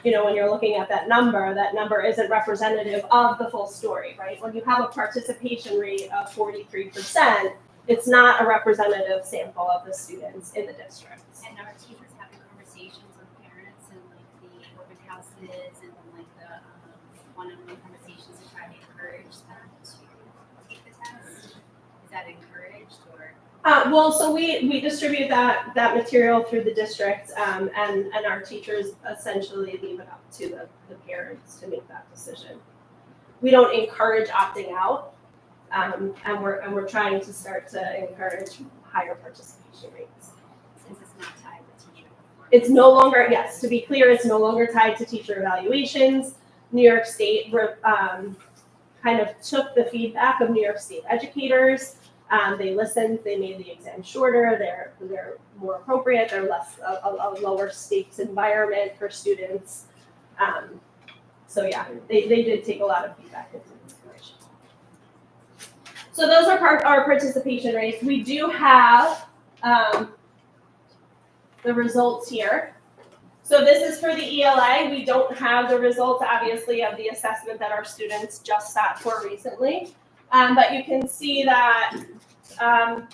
you know, when you're looking at that number isn't representative of the full story, right? When you have a participation rate of 43%, it's not a representative sample of the students in the district. And our teachers having conversations with parents and like the open houses and like the one-on-one conversations to try to encourage them to take the test. Is that encouraged or? Well, so we distribute that material through the district, and our teachers essentially leave it up to the parents to make that decision. We don't encourage opting out, and we're trying to start to encourage higher participation rates. Since it's not tied to teacher performance. It's no longer, yes, to be clear, it's no longer tied to teacher evaluations. New York State kind of took the feedback of New York State educators. They listened, they made the exam shorter, they're more appropriate, they're less a lower stakes environment for students. So yeah, they did take a lot of feedback into consideration. So those are our participation rates. We do have the results here. So this is for the ELA. We don't have the results, obviously, of the assessment that our students just sat for recently. But you can see that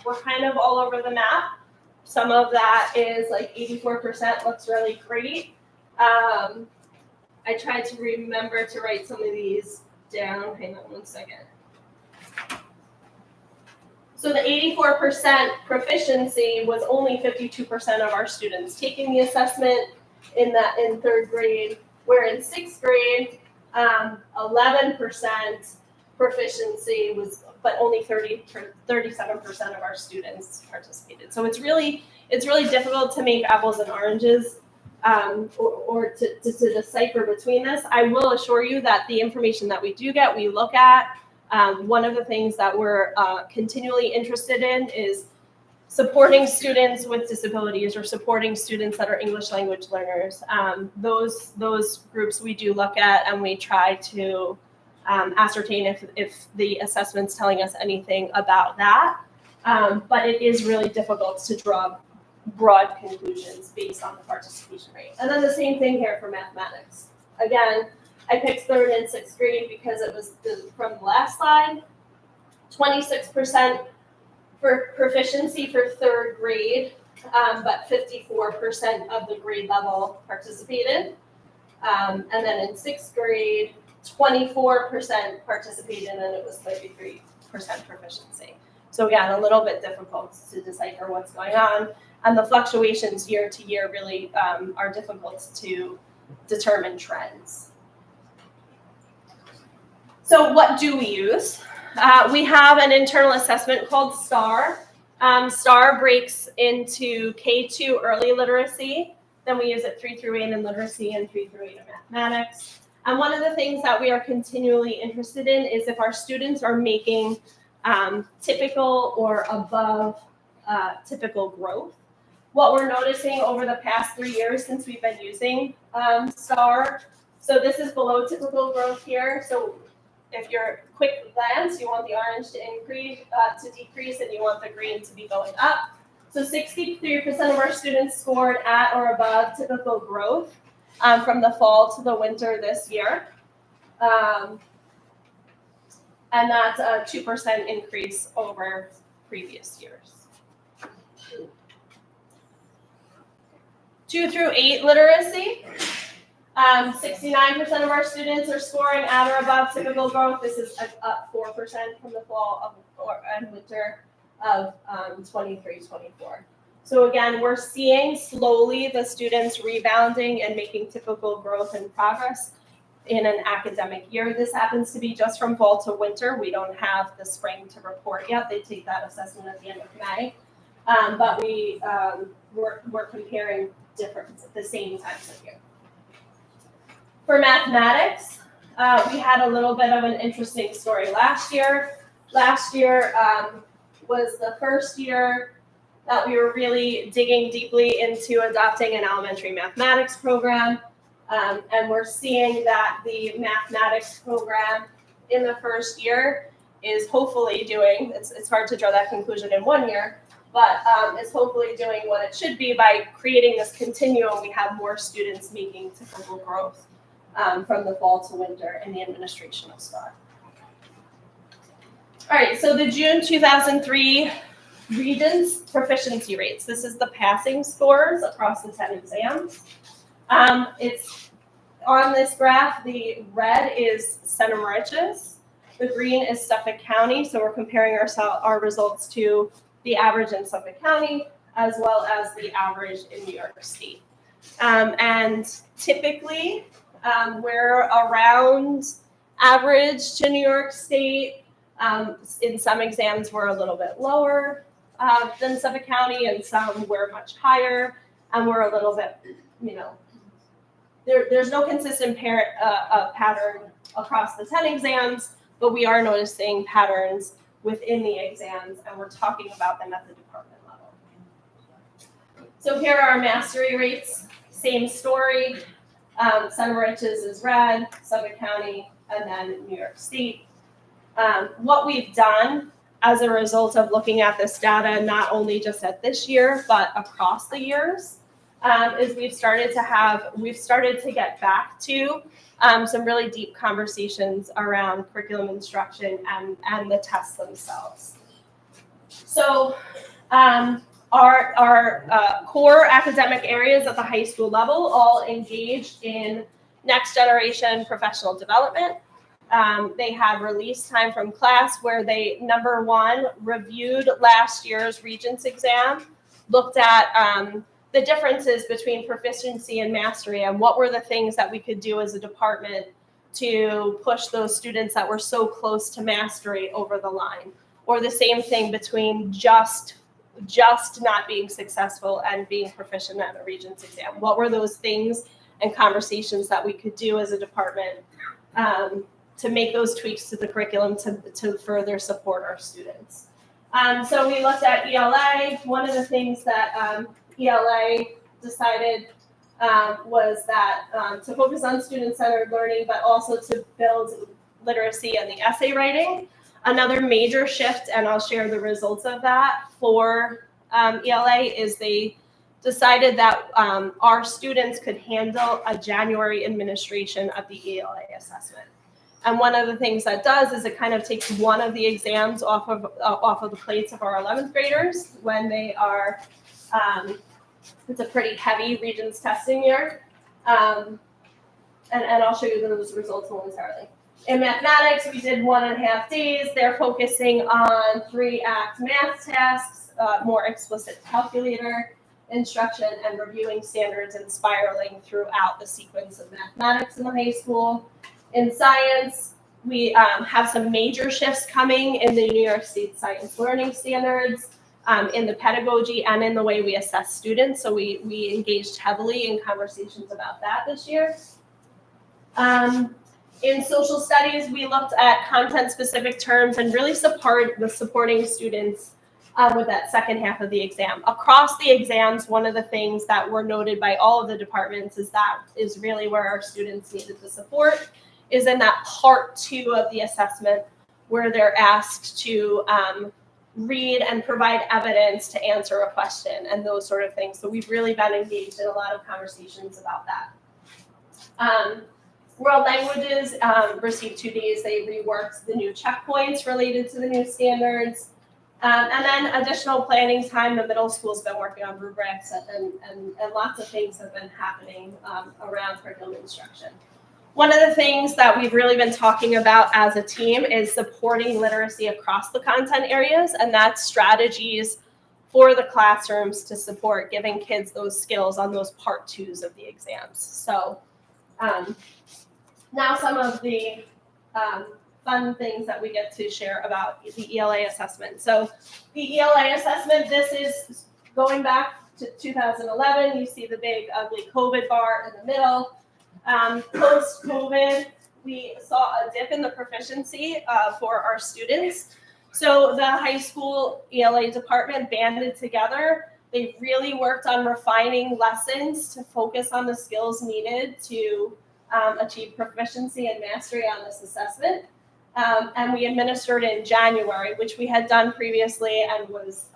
we're kind of all over the map. Some of that is like 84% looks really great. I tried to remember to write some of these down. Hang on one second. So the 84% proficiency was only 52% of our students taking the assessment in third grade, where in sixth grade, 11% proficiency was, but only 37% of our students participated. So it's really difficult to make apples and oranges, or to decipher between this. I will assure you that the information that we do get, we look at. One of the things that we're continually interested in is supporting students with disabilities or supporting students that are English language learners. Those groups we do look at, and we try to ascertain if the assessment's telling us anything about that. But it is really difficult to draw broad conclusions based on the participation rate. And then the same thing here for mathematics. Again, I picked third and sixth grade because it was from the last slide. 26% for proficiency for third grade, but 54% of the grade level participated. And then in sixth grade, 24% participated, and it was 33% proficiency. So again, a little bit difficult to decipher what's going on. And the fluctuations year to year really are difficult to determine trends. So what do we use? We have an internal assessment called STAR. STAR breaks into K2 early literacy, then we use it 3 through 8 in literacy and 3 through 8 in mathematics. And one of the things that we are continually interested in is if our students are making typical or above typical growth. What we're noticing over the past 3 years since we've been using STAR, so this is below typical growth here. So if you're quick glance, you want the orange to increase, to decrease, and you want the green to be going up. So 63% of our students scored at or above typical growth from the fall to the winter this year. And that's a 2% increase over previous years. 2 through 8 literacy. 69% of our students are scoring at or above typical growth. This is up 4% from the fall and winter of 23-24. So again, we're seeing slowly the students rebounding and making typical growth and progress. in an academic year. This happens to be just from fall to winter. We don't have the spring to report yet. They take that assessment at the end of May. But we're comparing the same times of year. For mathematics, we had a little bit of an interesting story last year. Last year was the first year that we were really digging deeply into adopting an elementary mathematics program. And we're seeing that the mathematics program in the first year is hopefully doing, it's hard to draw that conclusion in 1 year, but is hopefully doing what it should be by creating this continuum. We have more students making typical growth from the fall to winter in the administration of STAR. All right, so the June 2003 Regents proficiency rates. This is the passing scores across the 10 exams. It's on this graph, the red is Center Moriches, the green is Suffolk County, so we're comparing our results to the average in Suffolk County as well as the average in New York State. And typically, we're around average to New York State. In some exams, we're a little bit lower than Suffolk County, and some we're much higher, and we're a little bit, there's no consistent pattern across the 10 exams, but we are noticing patterns within the exams, and we're talking about them at the department level. So here are our mastery rates, same story. Center Moriches is red, Suffolk County, and then New York State. What we've done as a result of looking at this data, not only just at this year, but across the years, is we've started to get back to some really deep conversations around curriculum instruction and the tests themselves. So our core academic areas at the high school level all engaged in next generation professional development. They had release time from class where they, number one, reviewed last year's Regents exam, looked at the differences between proficiency and mastery and what were the things that we could do as a department to push those students that were so close to mastery over the line. Or the same thing between just not being successful and being proficient at a Regents exam. What were those things and conversations that we could do as a department to make those tweaks to the curriculum to further support our students. So we looked at ELA. One of the things that ELA decided was that to focus on student-centered learning, but also to build literacy and the essay writing. Another major shift, and I'll share the results of that for ELA, is they decided that our students could handle a January administration of the ELA assessment. And one of the things that does is it kind of takes one of the exams off of the plates of our 11th graders when they are, it's a pretty heavy Regents testing year. And I'll show you those results momentarily. In mathematics, we did 1.5 days. They're focusing on 3-act math tasks, more explicit calculator instruction, and reviewing standards and spiraling throughout the sequence of mathematics in the high school. In science, we have some major shifts coming in the New York State Science Learning Standards, in the pedagogy and in the way we assess students. So we engaged heavily in conversations about that this year. In social studies, we looked at content-specific terms and really supporting students with that second half of the exam. Across the exams, one of the things that were noted by all of the departments is that is really where our students needed the support, is in that part 2 of the assessment where they're asked to read and provide evidence to answer a question and those sort of things. So we've really been engaged in a lot of conversations about that. World Languages received 2 days. They reworked the new checkpoints related to the new standards. And then additional planning time. The middle school's been working on rubrics and lots of things have been happening around curriculum instruction. One of the things that we've really been talking about as a team is supporting literacy across the content areas, and that's strategies for the classrooms to support giving kids those skills on those part 2s of the exams. So Now some of the fun things that we get to share about the ELA assessment. So the ELA assessment, this is going back to 2011. You see the big ugly COVID bar in the middle. Post-COVID, we saw a dip in the proficiency for our students. So the high school ELA department banded together. They really worked on refining lessons to focus on the skills needed to achieve proficiency and mastery on this assessment. And we administered in January, which we had done previously and was,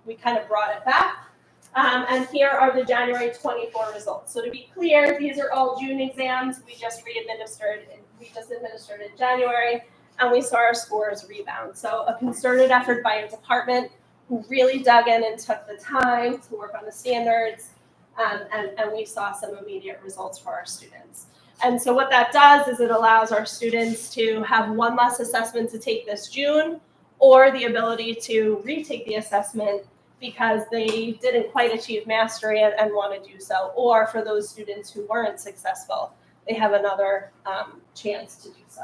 we kind of brought it back. And here are the January 24 results. So to be clear, these are all June exams. We just administered in January, and we saw our scores rebound. So a concerted effort by a department who really dug in and took the time to work on the standards, and we saw some immediate results for our students. And so what that does is it allows our students to have one less assessment to take this June, or the ability to retake the assessment because they didn't quite achieve mastery and want to do so. Or for those students who weren't successful, they have another chance to do so.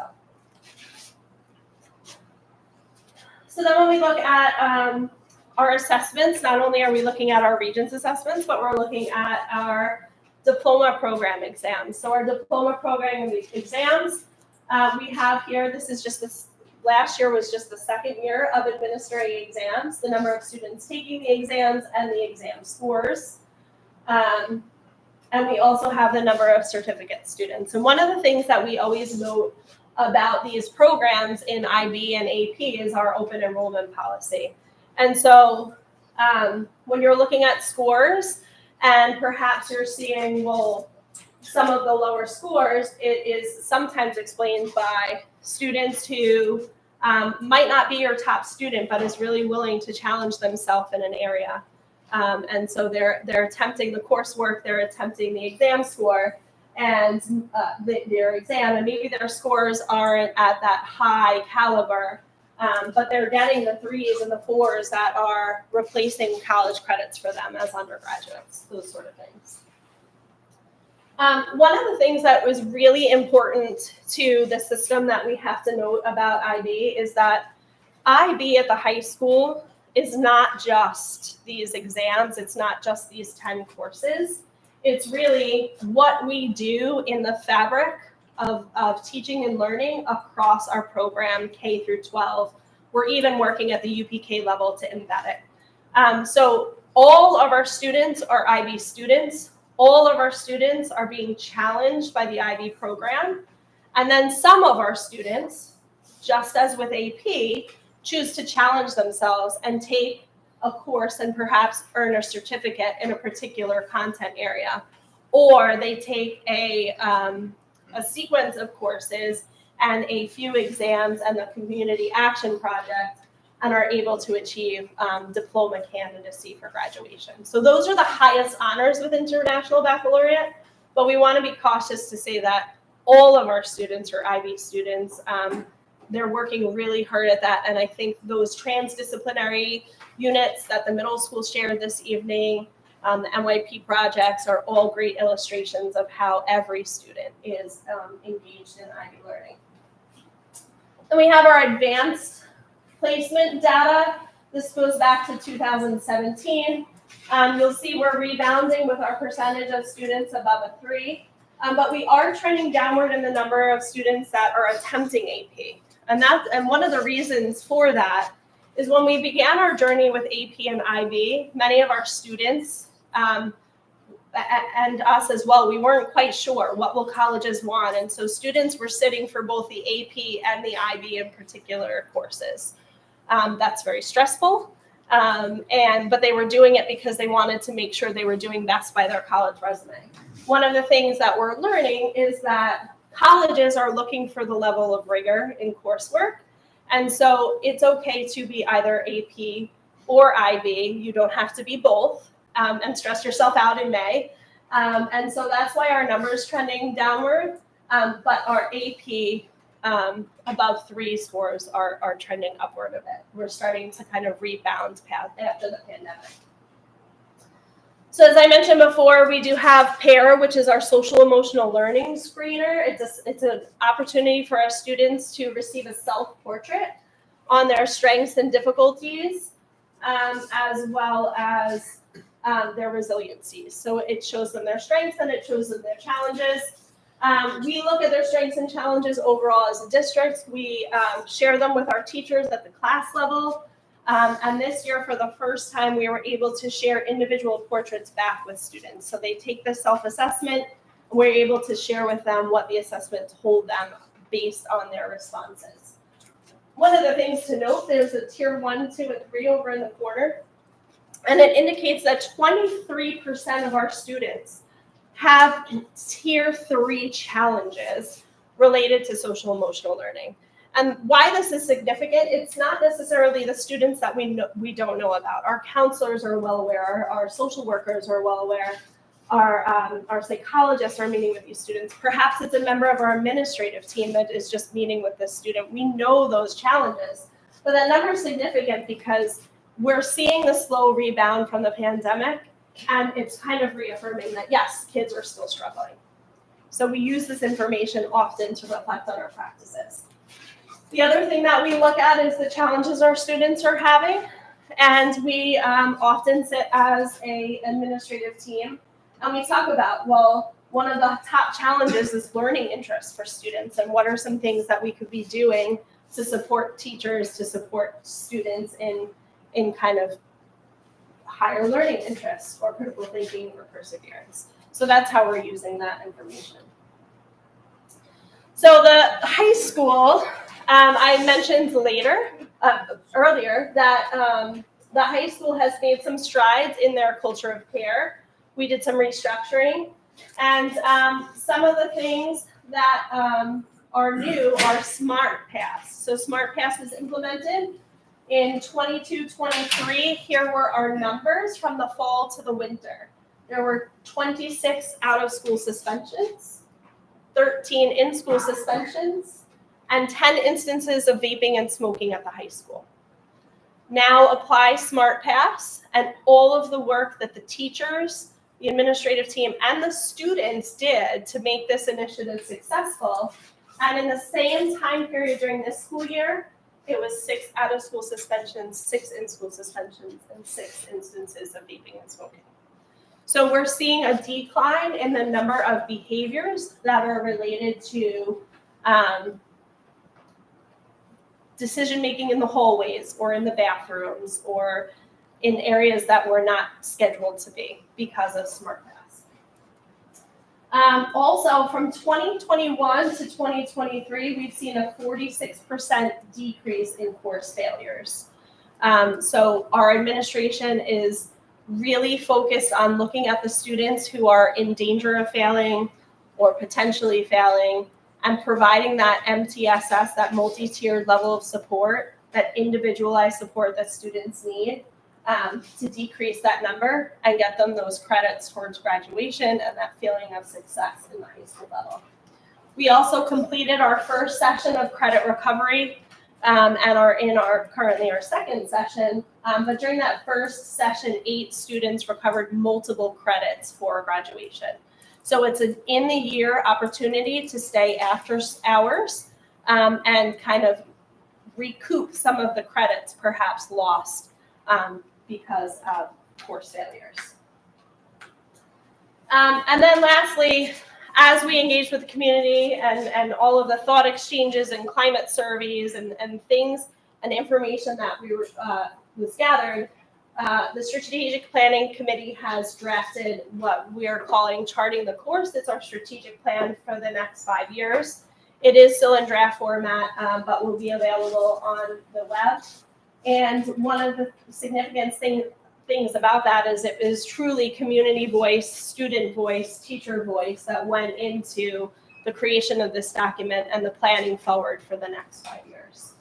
So then when we look at our assessments, not only are we looking at our Regents assessments, but we're looking at our diploma program exams. So our diploma program exams, we have here, this is just this, last year was just the second year of administering exams, the number of students taking the exams and the exam scores. And we also have the number of certificate students. And one of the things that we always note about these programs in IB and AP is our open enrollment policy. And so when you're looking at scores and perhaps you're seeing, well, some of the lower scores, it is sometimes explained by students who might not be your top student, but is really willing to challenge themselves in an area. And so they're attempting the coursework, they're attempting the exam score, and their exam, and maybe their scores aren't at that high caliber, but they're getting the 3s and the 4s that are replacing college credits for them as undergraduates, those sort of things. One of the things that was really important to the system that we have to note about IB is that IB at the high school is not just these exams, it's not just these 10 courses. It's really what we do in the fabric of teaching and learning across our program, K through 12. We're even working at the UPK level to embed it. So all of our students are IB students. All of our students are being challenged by the IB program. And then some of our students, just as with AP, choose to challenge themselves and take a course and perhaps earn a certificate in a particular content area. Or they take a sequence of courses and a few exams and the community action project and are able to achieve diploma candidacy for graduation. So those are the highest honors with International Baccalaureate, but we want to be cautious to say that all of our students are IB students. They're working really hard at that, and I think those transdisciplinary units that the middle school shared this evening, the MYP projects are all great illustrations of how every student is engaged in IB learning. Then we have our advanced placement data. This goes back to 2017. You'll see we're rebounding with our percentage of students above a 3, but we are trending downward in the number of students that are attempting AP. And one of the reasons for that is when we began our journey with AP and IB, many of our students and us as well, we weren't quite sure what will colleges want. And so students were sitting for both the AP and the IB in particular courses. That's very stressful, but they were doing it because they wanted to make sure they were doing best by their college resume. One of the things that we're learning is that colleges are looking for the level of rigor in coursework. And so it's okay to be either AP or IB. You don't have to be both and stress yourself out in May. And so that's why our numbers trending downward, but our AP above 3 scores are trending upward a bit. We're starting to kind of rebound after the pandemic. So as I mentioned before, we do have PAIR, which is our social emotional learning screener. It's an opportunity for our students to receive a self-portrait on their strengths and difficulties, as well as their resiliencies. So it shows them their strengths and it shows them their challenges. We look at their strengths and challenges overall as a district. We share them with our teachers at the class level. And this year, for the first time, we were able to share individual portraits back with students. So they take the self-assessment, and we're able to share with them what the assessment told them based on their responses. One of the things to note, there's a tier 1, 2, and 3 over in the corner. And it indicates that 23% of our students have tier 3 challenges related to social emotional learning. And why this is significant, it's not necessarily the students that we don't know about. Our counselors are well aware, our social workers are well aware, our psychologists are meeting with these students. Perhaps it's a member of our administrative team that is just meeting with this student. We know those challenges. But that number is significant because we're seeing the slow rebound from the pandemic, and it's kind of reaffirming that, yes, kids are still struggling. So we use this information often to reflect on our practices. The other thing that we look at is the challenges our students are having, and we often sit as an administrative team, and we talk about, well, one of the top challenges is learning interests for students, and what are some things that we could be doing to support teachers, to support students in kind of higher learning interests or critical thinking or perseverance. So that's how we're using that information. So the high school, I mentioned earlier that the high school has made some strides in their culture of care. We did some restructuring, and some of the things that are new are Smart Pass. So Smart Pass was implemented in 22-23. Here were our numbers from the fall to the winter. There were 26 out-of-school suspensions, 13 in-school suspensions, and 10 instances of vaping and smoking at the high school. Now apply Smart Pass, and all of the work that the teachers, the administrative team, and the students did to make this initiative successful. And in the same time period during this school year, it was 6 out-of-school suspensions, 6 in-school suspensions, and 6 instances of vaping and smoking. So we're seeing a decline in the number of behaviors that are related to decision-making in the hallways or in the bathrooms or in areas that were not scheduled to be because of Smart Pass. Also, from 2021 to 2023, we've seen a 46% decrease in course failures. So our administration is really focused on looking at the students who are in danger of failing or potentially failing and providing that MTSS, that multi-tiered level of support, that individualized support that students need to decrease that number and get them those credits towards graduation and that feeling of success in the high school level. We also completed our first session of credit recovery and are in currently our second session. But during that first session, 8 students recovered multiple credits for graduation. So it's an in-the-year opportunity to stay after hours and kind of recoup some of the credits perhaps lost because of course failures. And then lastly, as we engage with the community and all of the thought exchanges and climate surveys and things and information that was gathered, the Strategic Planning Committee has drafted what we are calling Charting the Course. It's our strategic plan for the next 5 years. It is still in draft format, but will be available on the web. And one of the significant things about that is it is truly community voice, student voice, teacher voice that went into the creation of this document and the planning forward for the next 5 years.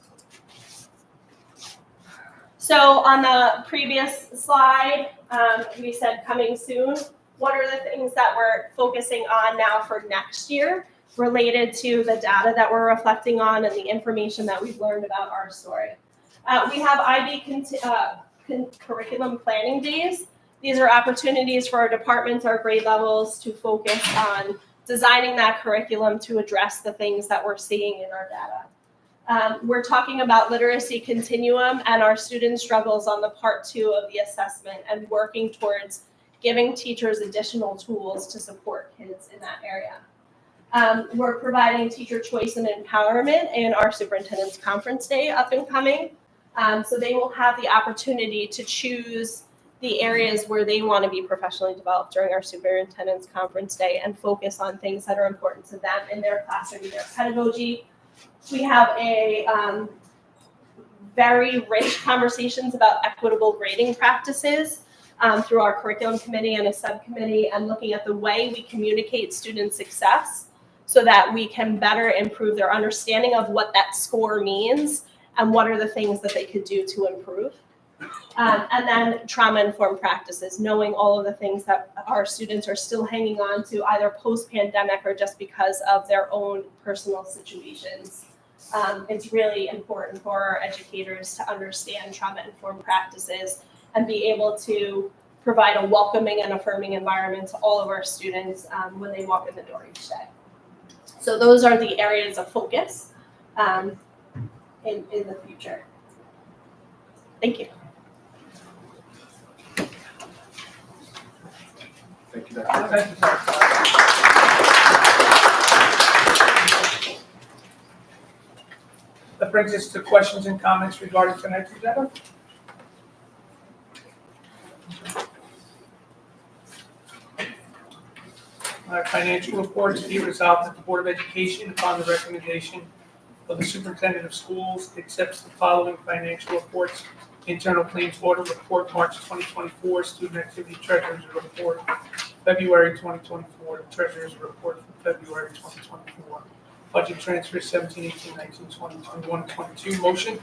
So on the previous slide, we said coming soon. What are the things that we're focusing on now for next year related to the data that we're reflecting on and the information that we've learned about our story? We have IB curriculum planning days. These are opportunities for our departments, our grade levels to focus on designing that curriculum to address the things that we're seeing in our data. We're talking about literacy continuum and our student struggles on the part 2 of the assessment and working towards giving teachers additional tools to support kids in that area. We're providing teacher choice and empowerment in our superintendent's conference day up and coming. So they will have the opportunity to choose the areas where they want to be professionally developed during our superintendent's conference day and focus on things that are important to them in their classroom, their pedagogy. We have a very rich conversations about equitable grading practices through our curriculum committee and a subcommittee, and looking at the way we communicate student success so that we can better improve their understanding of what that score means and what are the things that they could do to improve. And then trauma-informed practices, knowing all of the things that our students are still hanging on to either post-pandemic or just because of their own personal situations. It's really important for our educators to understand trauma-informed practices and be able to provide a welcoming and affirming environment to all of our students when they walk in the door each day. So those are the areas of focus in the future. Thank you. Thank you, Dr. Thank you, sir. That brings us to questions and comments regarding tonight's agenda. Our financial reports be resolved that the Board of Education, upon the recommendation of the Superintendent of Schools, accepts the following financial reports: internal claims audit report, March 2024, student activity treasurer's report, February 2024, the treasurer's report for February 2024, budget transfer 17, 18, 19, 20, 21, 22. Motion?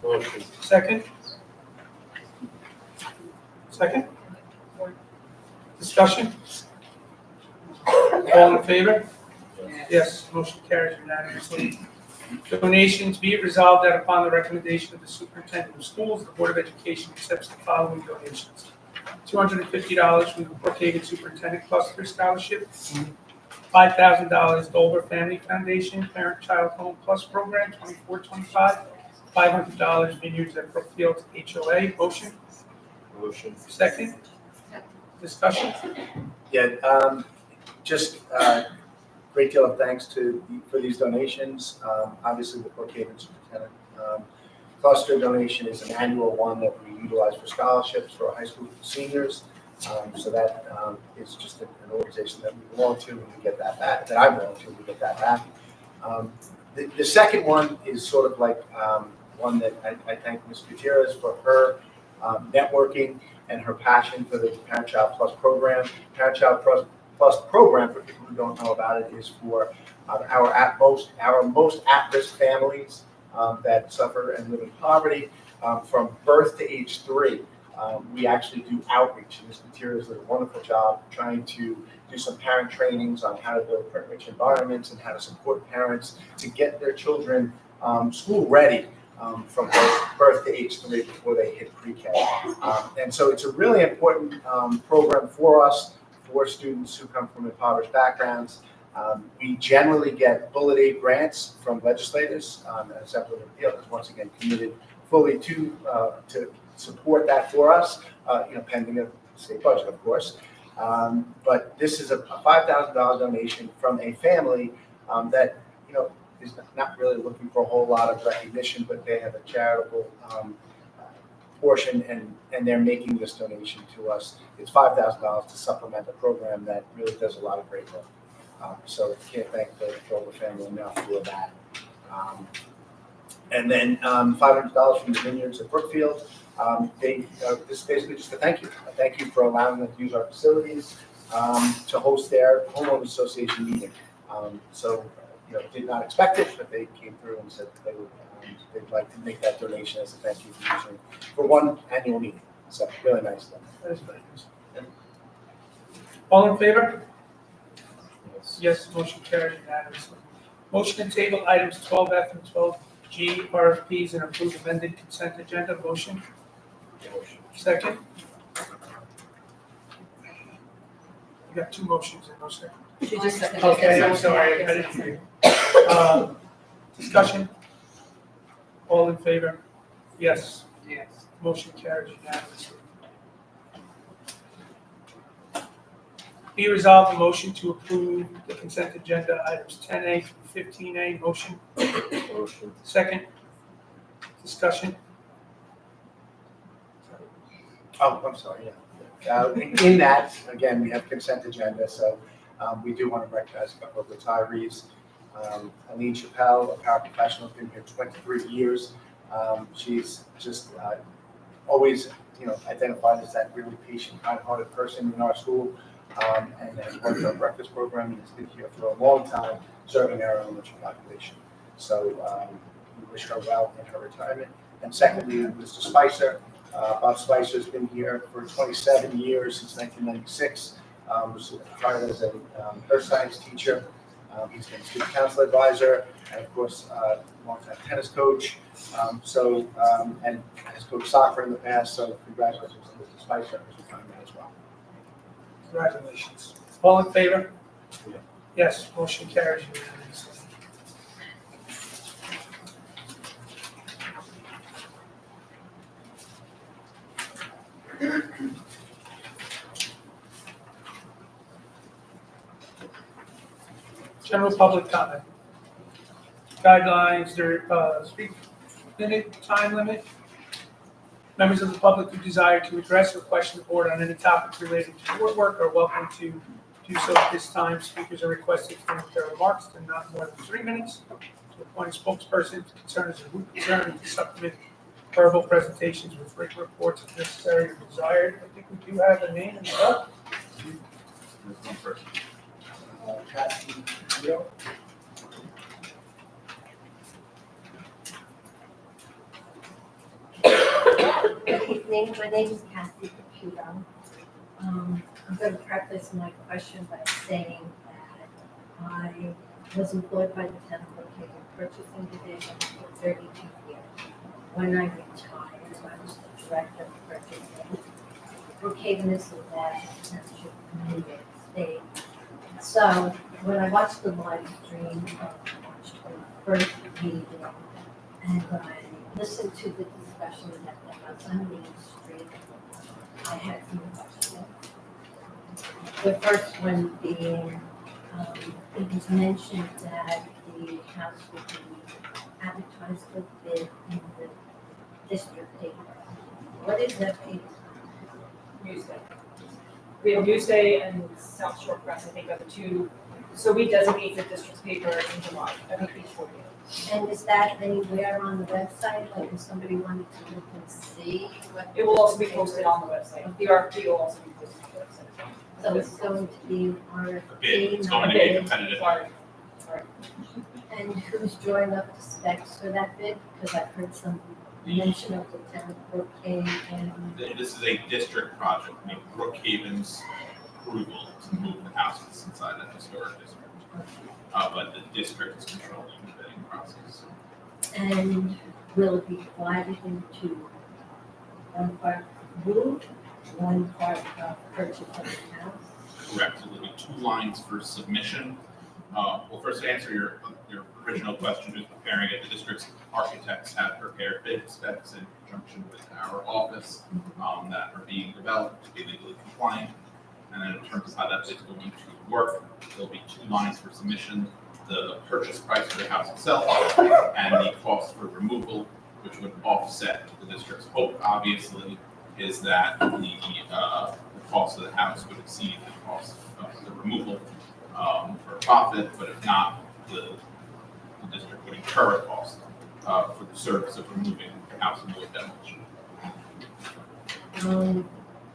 Motion. Second? Second? Discussion? All in favor? Yes, motion carries unanimously. Donations, be it resolved that upon the recommendation of the Superintendent of Schools, the Board of Education accepts the following donations: $250 from the Brookhaven Superintendent Cluster Scholarship, $5,000 Dover Family Foundation Parent-Child Home Plus Program 24-25, $500 Vineyards at Brookfield HOA. Motion? Motion. Second? Discussion? Yeah, just great deal of thanks for these donations. Obviously, the Brookhaven Superintendent Cluster donation is an annual one that we utilize for scholarships for our high school seniors. So that is just an organization that we belong to, and we get that back. That I belong to, we get that back. The second one is sort of like one that I thank Ms. Gutierrez for her networking and her passion for the Parent-Child Plus program. Parent-Child Plus program, for people who don't know about it, is for our most at-risk families that suffer and live in poverty from birth to age 3. We actually do outreach, and Ms. Gutierrez does a wonderful job trying to do some parent trainings on how to build parent-rich environments and how to support parents to get their children school ready from birth to age 3 before they hit pre-K. And so it's a really important program for us, for students who come from impoverished backgrounds. We generally get bullet aid grants from legislators. Assembly of Appeal is once again committed fully to support that for us, pending a state budget, of course. But this is a $5,000 donation from a family that is not really looking for a whole lot of recognition, but they have a charitable portion, and they're making this donation to us. It's $5,000 to supplement a program that really does a lot of great work. So I can't thank the Dover family enough for that. And then $500 from the Vineyards at Brookfield. This is basically just a thank you for allowing them to use our facilities to host their homeowners association meeting. Did not expect it, but they came through and said that they'd like to make that donation as a thank you for one annual meeting. So really nice. That is very nice. Yeah. All in favor? Yes, motion carries unanimously. Motion to table items 12F and 12G, RFPs, and approve amended consent agenda. Motion? Second? You got two motions in those second. She just seconded. Okay, I'm sorry, I didn't hear you. Discussion? All in favor? Yes. Yes. Motion carries unanimously. Be resolved, the motion to approve the consent agenda items 10A through 15A. Motion? Motion. Second? Discussion? Oh, I'm sorry, yeah. In that, again, we have consent agenda, so we do want to recognize a couple of retirees. Aline Chappelle, a paraprofessional, been here 23 years. She's just always, identified as that really patient, kind-hearted person in our school, and has worked our breakfast program and has been here for a long time, serving our elementary population. So we wish her well in her retirement. And secondly, Mr. Spicer. Bob Spicer's been here for 27 years, since 1996. Was hired as a earth science teacher. He's been a student council advisor, and of course, longtime tennis coach. And has coached soccer in the past. So congratulations to Mr. Spicer on his retirement as well. Congratulations. All in favor? Yes, motion carries unanimously. General public comment. Guidelines, speak minute, time limit. Members of the public who desire to address or question the board on any topic related to board work are welcome to do so at this time. Speakers are requested to limit their remarks to not more than 3 minutes. To appoint a spokesperson to concerns of who concern to supplement verbal presentations with written reports if necessary or desired. I think we do have a name and stuff. There's one person. Cassie, Leo? Good evening, my name is Kathy Caputo. I'm going to preface my question by saying that I was employed by the town of Brookhaven Purchasing Division for 32 years. When I retired, I was the director of purchasing. Brookhaven is the largest township in New York State. So when I watched the live stream of March 21st meeting, and I listened to the discussion that was on Main Street, I had some questions. The first one being, it was mentioned that the house would be advertised for bid in the district paper. What is that paper? Newsday. We have Newsday and South Shore Press, I think, are the two. So we designate the district's paper in July, every each 4 years. And is that anywhere on the website, like if somebody wanted to look and see what? It will also be posted on the website. The RFP will also be posted on the website. So it's going to be an A bid, RFP, it's not going a to be bid? competitive. Sorry. And who's drawing up the specs for that bid? Because I've heard some mention of the town of Brookhaven and. This is a district project, I mean, Brookhaven's approval to move the houses inside that historic district. But the district is controlling the bidding process. And will it be divided into one part moved, one part purchase of the house? Correct, so there'll be 2 lines for submission. Well, first to answer your original question, who's preparing it, the district's architects have prepared bid specs in conjunction with our office that are being developed to be legally compliant. And then in terms of how that is going to work, there'll be 2 lines for submission, the purchase price for the house itself and the cost for removal, which would offset the district's hope, obviously, is that the cost of the house would exceed the cost of the removal for profit, but if not, the district would incur a cost for the service of removing the house and wood demolition.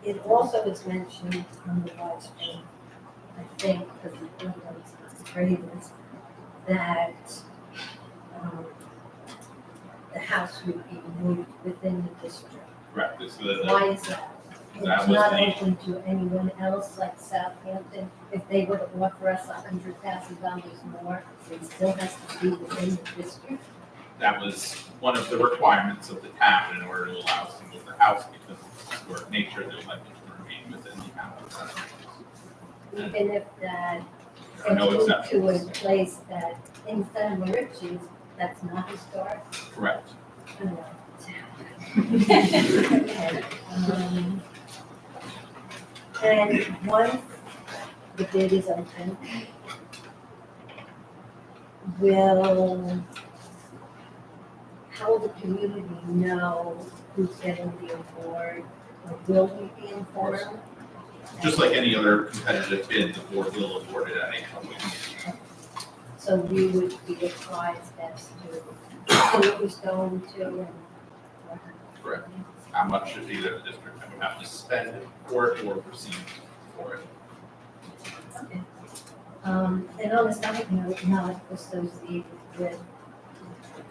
It also is mentioned on the live stream, I think, because the windows are fragrance, that the house would be moved within the district. Correct. Why is that? That It's was not the- open to anyone else like Southampton. If they were to offer us $100,000 more, it still has to be within the district. That was one of the requirements of the town in order to allow us to move the house because of the historic nature, they would like it to remain within the town. even if that There are no gets exceptions. to a place that things done in Riches, that's not historic. Correct. Okay, and once the bid is open, how will the community know who's getting the award? Or will we be informed? Just like any other competitive bid, the board will award it at a public meeting. So we would be advised as to who it was going to and what. Correct. How much is either the district would have to spend for it or receive for it. Okay. And on a side note, not associated with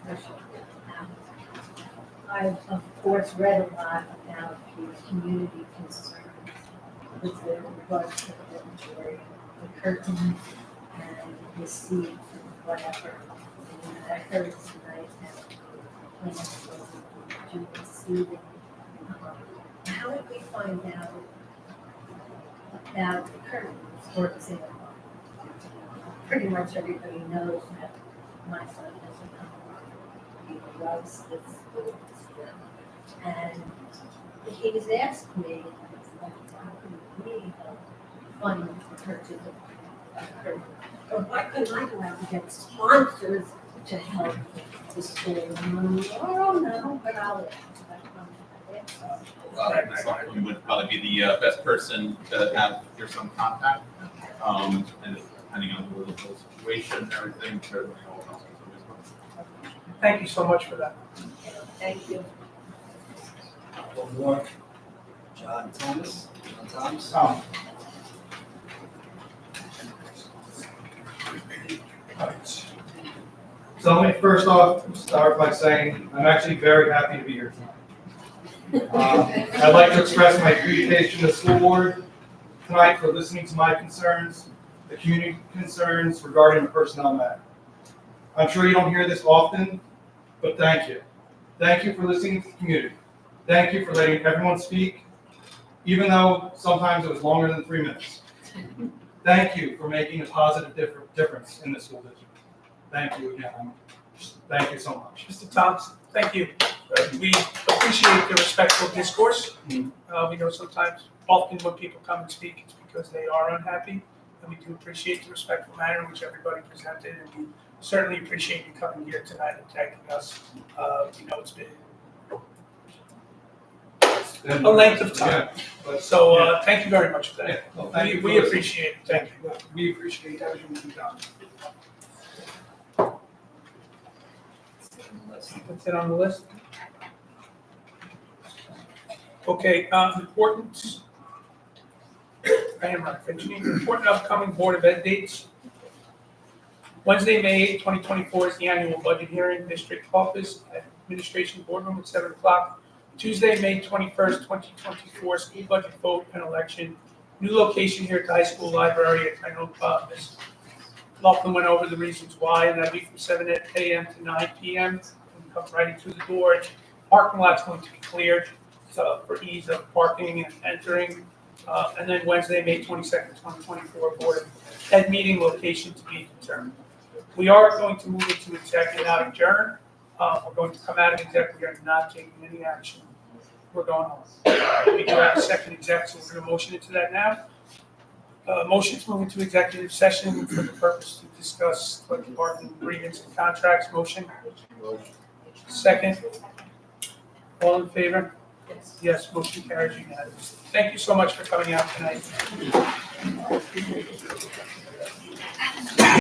professional. I've of course read a lot about the community concerns with regards to the inventory, the curtains and the seats and whatever. And I heard tonight that the plans was to receive. How did we find out about the curtains, for example? Pretty much everybody knows that my son doesn't come. He loves this school. And he has asked me, me fund the purchase of curtains. Or why couldn't I go out and get sponsors to help the school? And I'm like, oh, no, but I'll ask. You would probably be the best person to have your son contact. And depending on the political situation and everything, certainly all of us is always welcome. Thank you so much for that. Thank you. One more. John Thomas. John Thomas. Tom. So let me first off start by saying I'm actually very happy to be here tonight. I'd like to express my appreciation to the school board tonight for listening to my concerns, the community concerns regarding the personnel matter. I'm sure you don't hear this often, but thank you. Thank you for listening to the community. Thank you for letting everyone speak, even though sometimes it was longer than 3 minutes. Thank you for making a positive difference in the school district. Thank you again. Thank you so much. Mr. Thompson, thank you. We appreciate the respectful discourse. We know sometimes, often when people come and speak, it's because they are unhappy. And we do appreciate the respectful manner in which everybody presented. And we certainly appreciate you coming here tonight and thanking us. We know it's been a length of time. Yeah, So thank you very much for that. well, thank you for We listening. appreciate it. Thank you. We appreciate everything you've done. That's it on the list. Okay, important. I am not finishing. Important upcoming Board of Ed dates. Wednesday, May 8, 2024 is the annual budget hearing, district office, administration boardroom at 7 o'clock. Tuesday, May 21st, 2024, school budget vote and election. New location here at the high school library. I know Ms. Laughlin went over the reasons why, and that'll be from 7 a.m. to 9 p.m. We come right into the door. Parking lot's going to be cleared for ease of parking and entering. And then Wednesday, May 22nd, 2024, Board of Ed meeting location to be determined. We are going to move into executive, not adjourn. We're going to come out of executive, we are not taking any action. We're going home. We do have a second exec, so we're going to motion into that now. Motion to move into executive session for the purpose to discuss collective bargaining agreements and contracts. Motion. Second. All in favor? Yes, motion carries unanimously. Thank you so much for coming out tonight.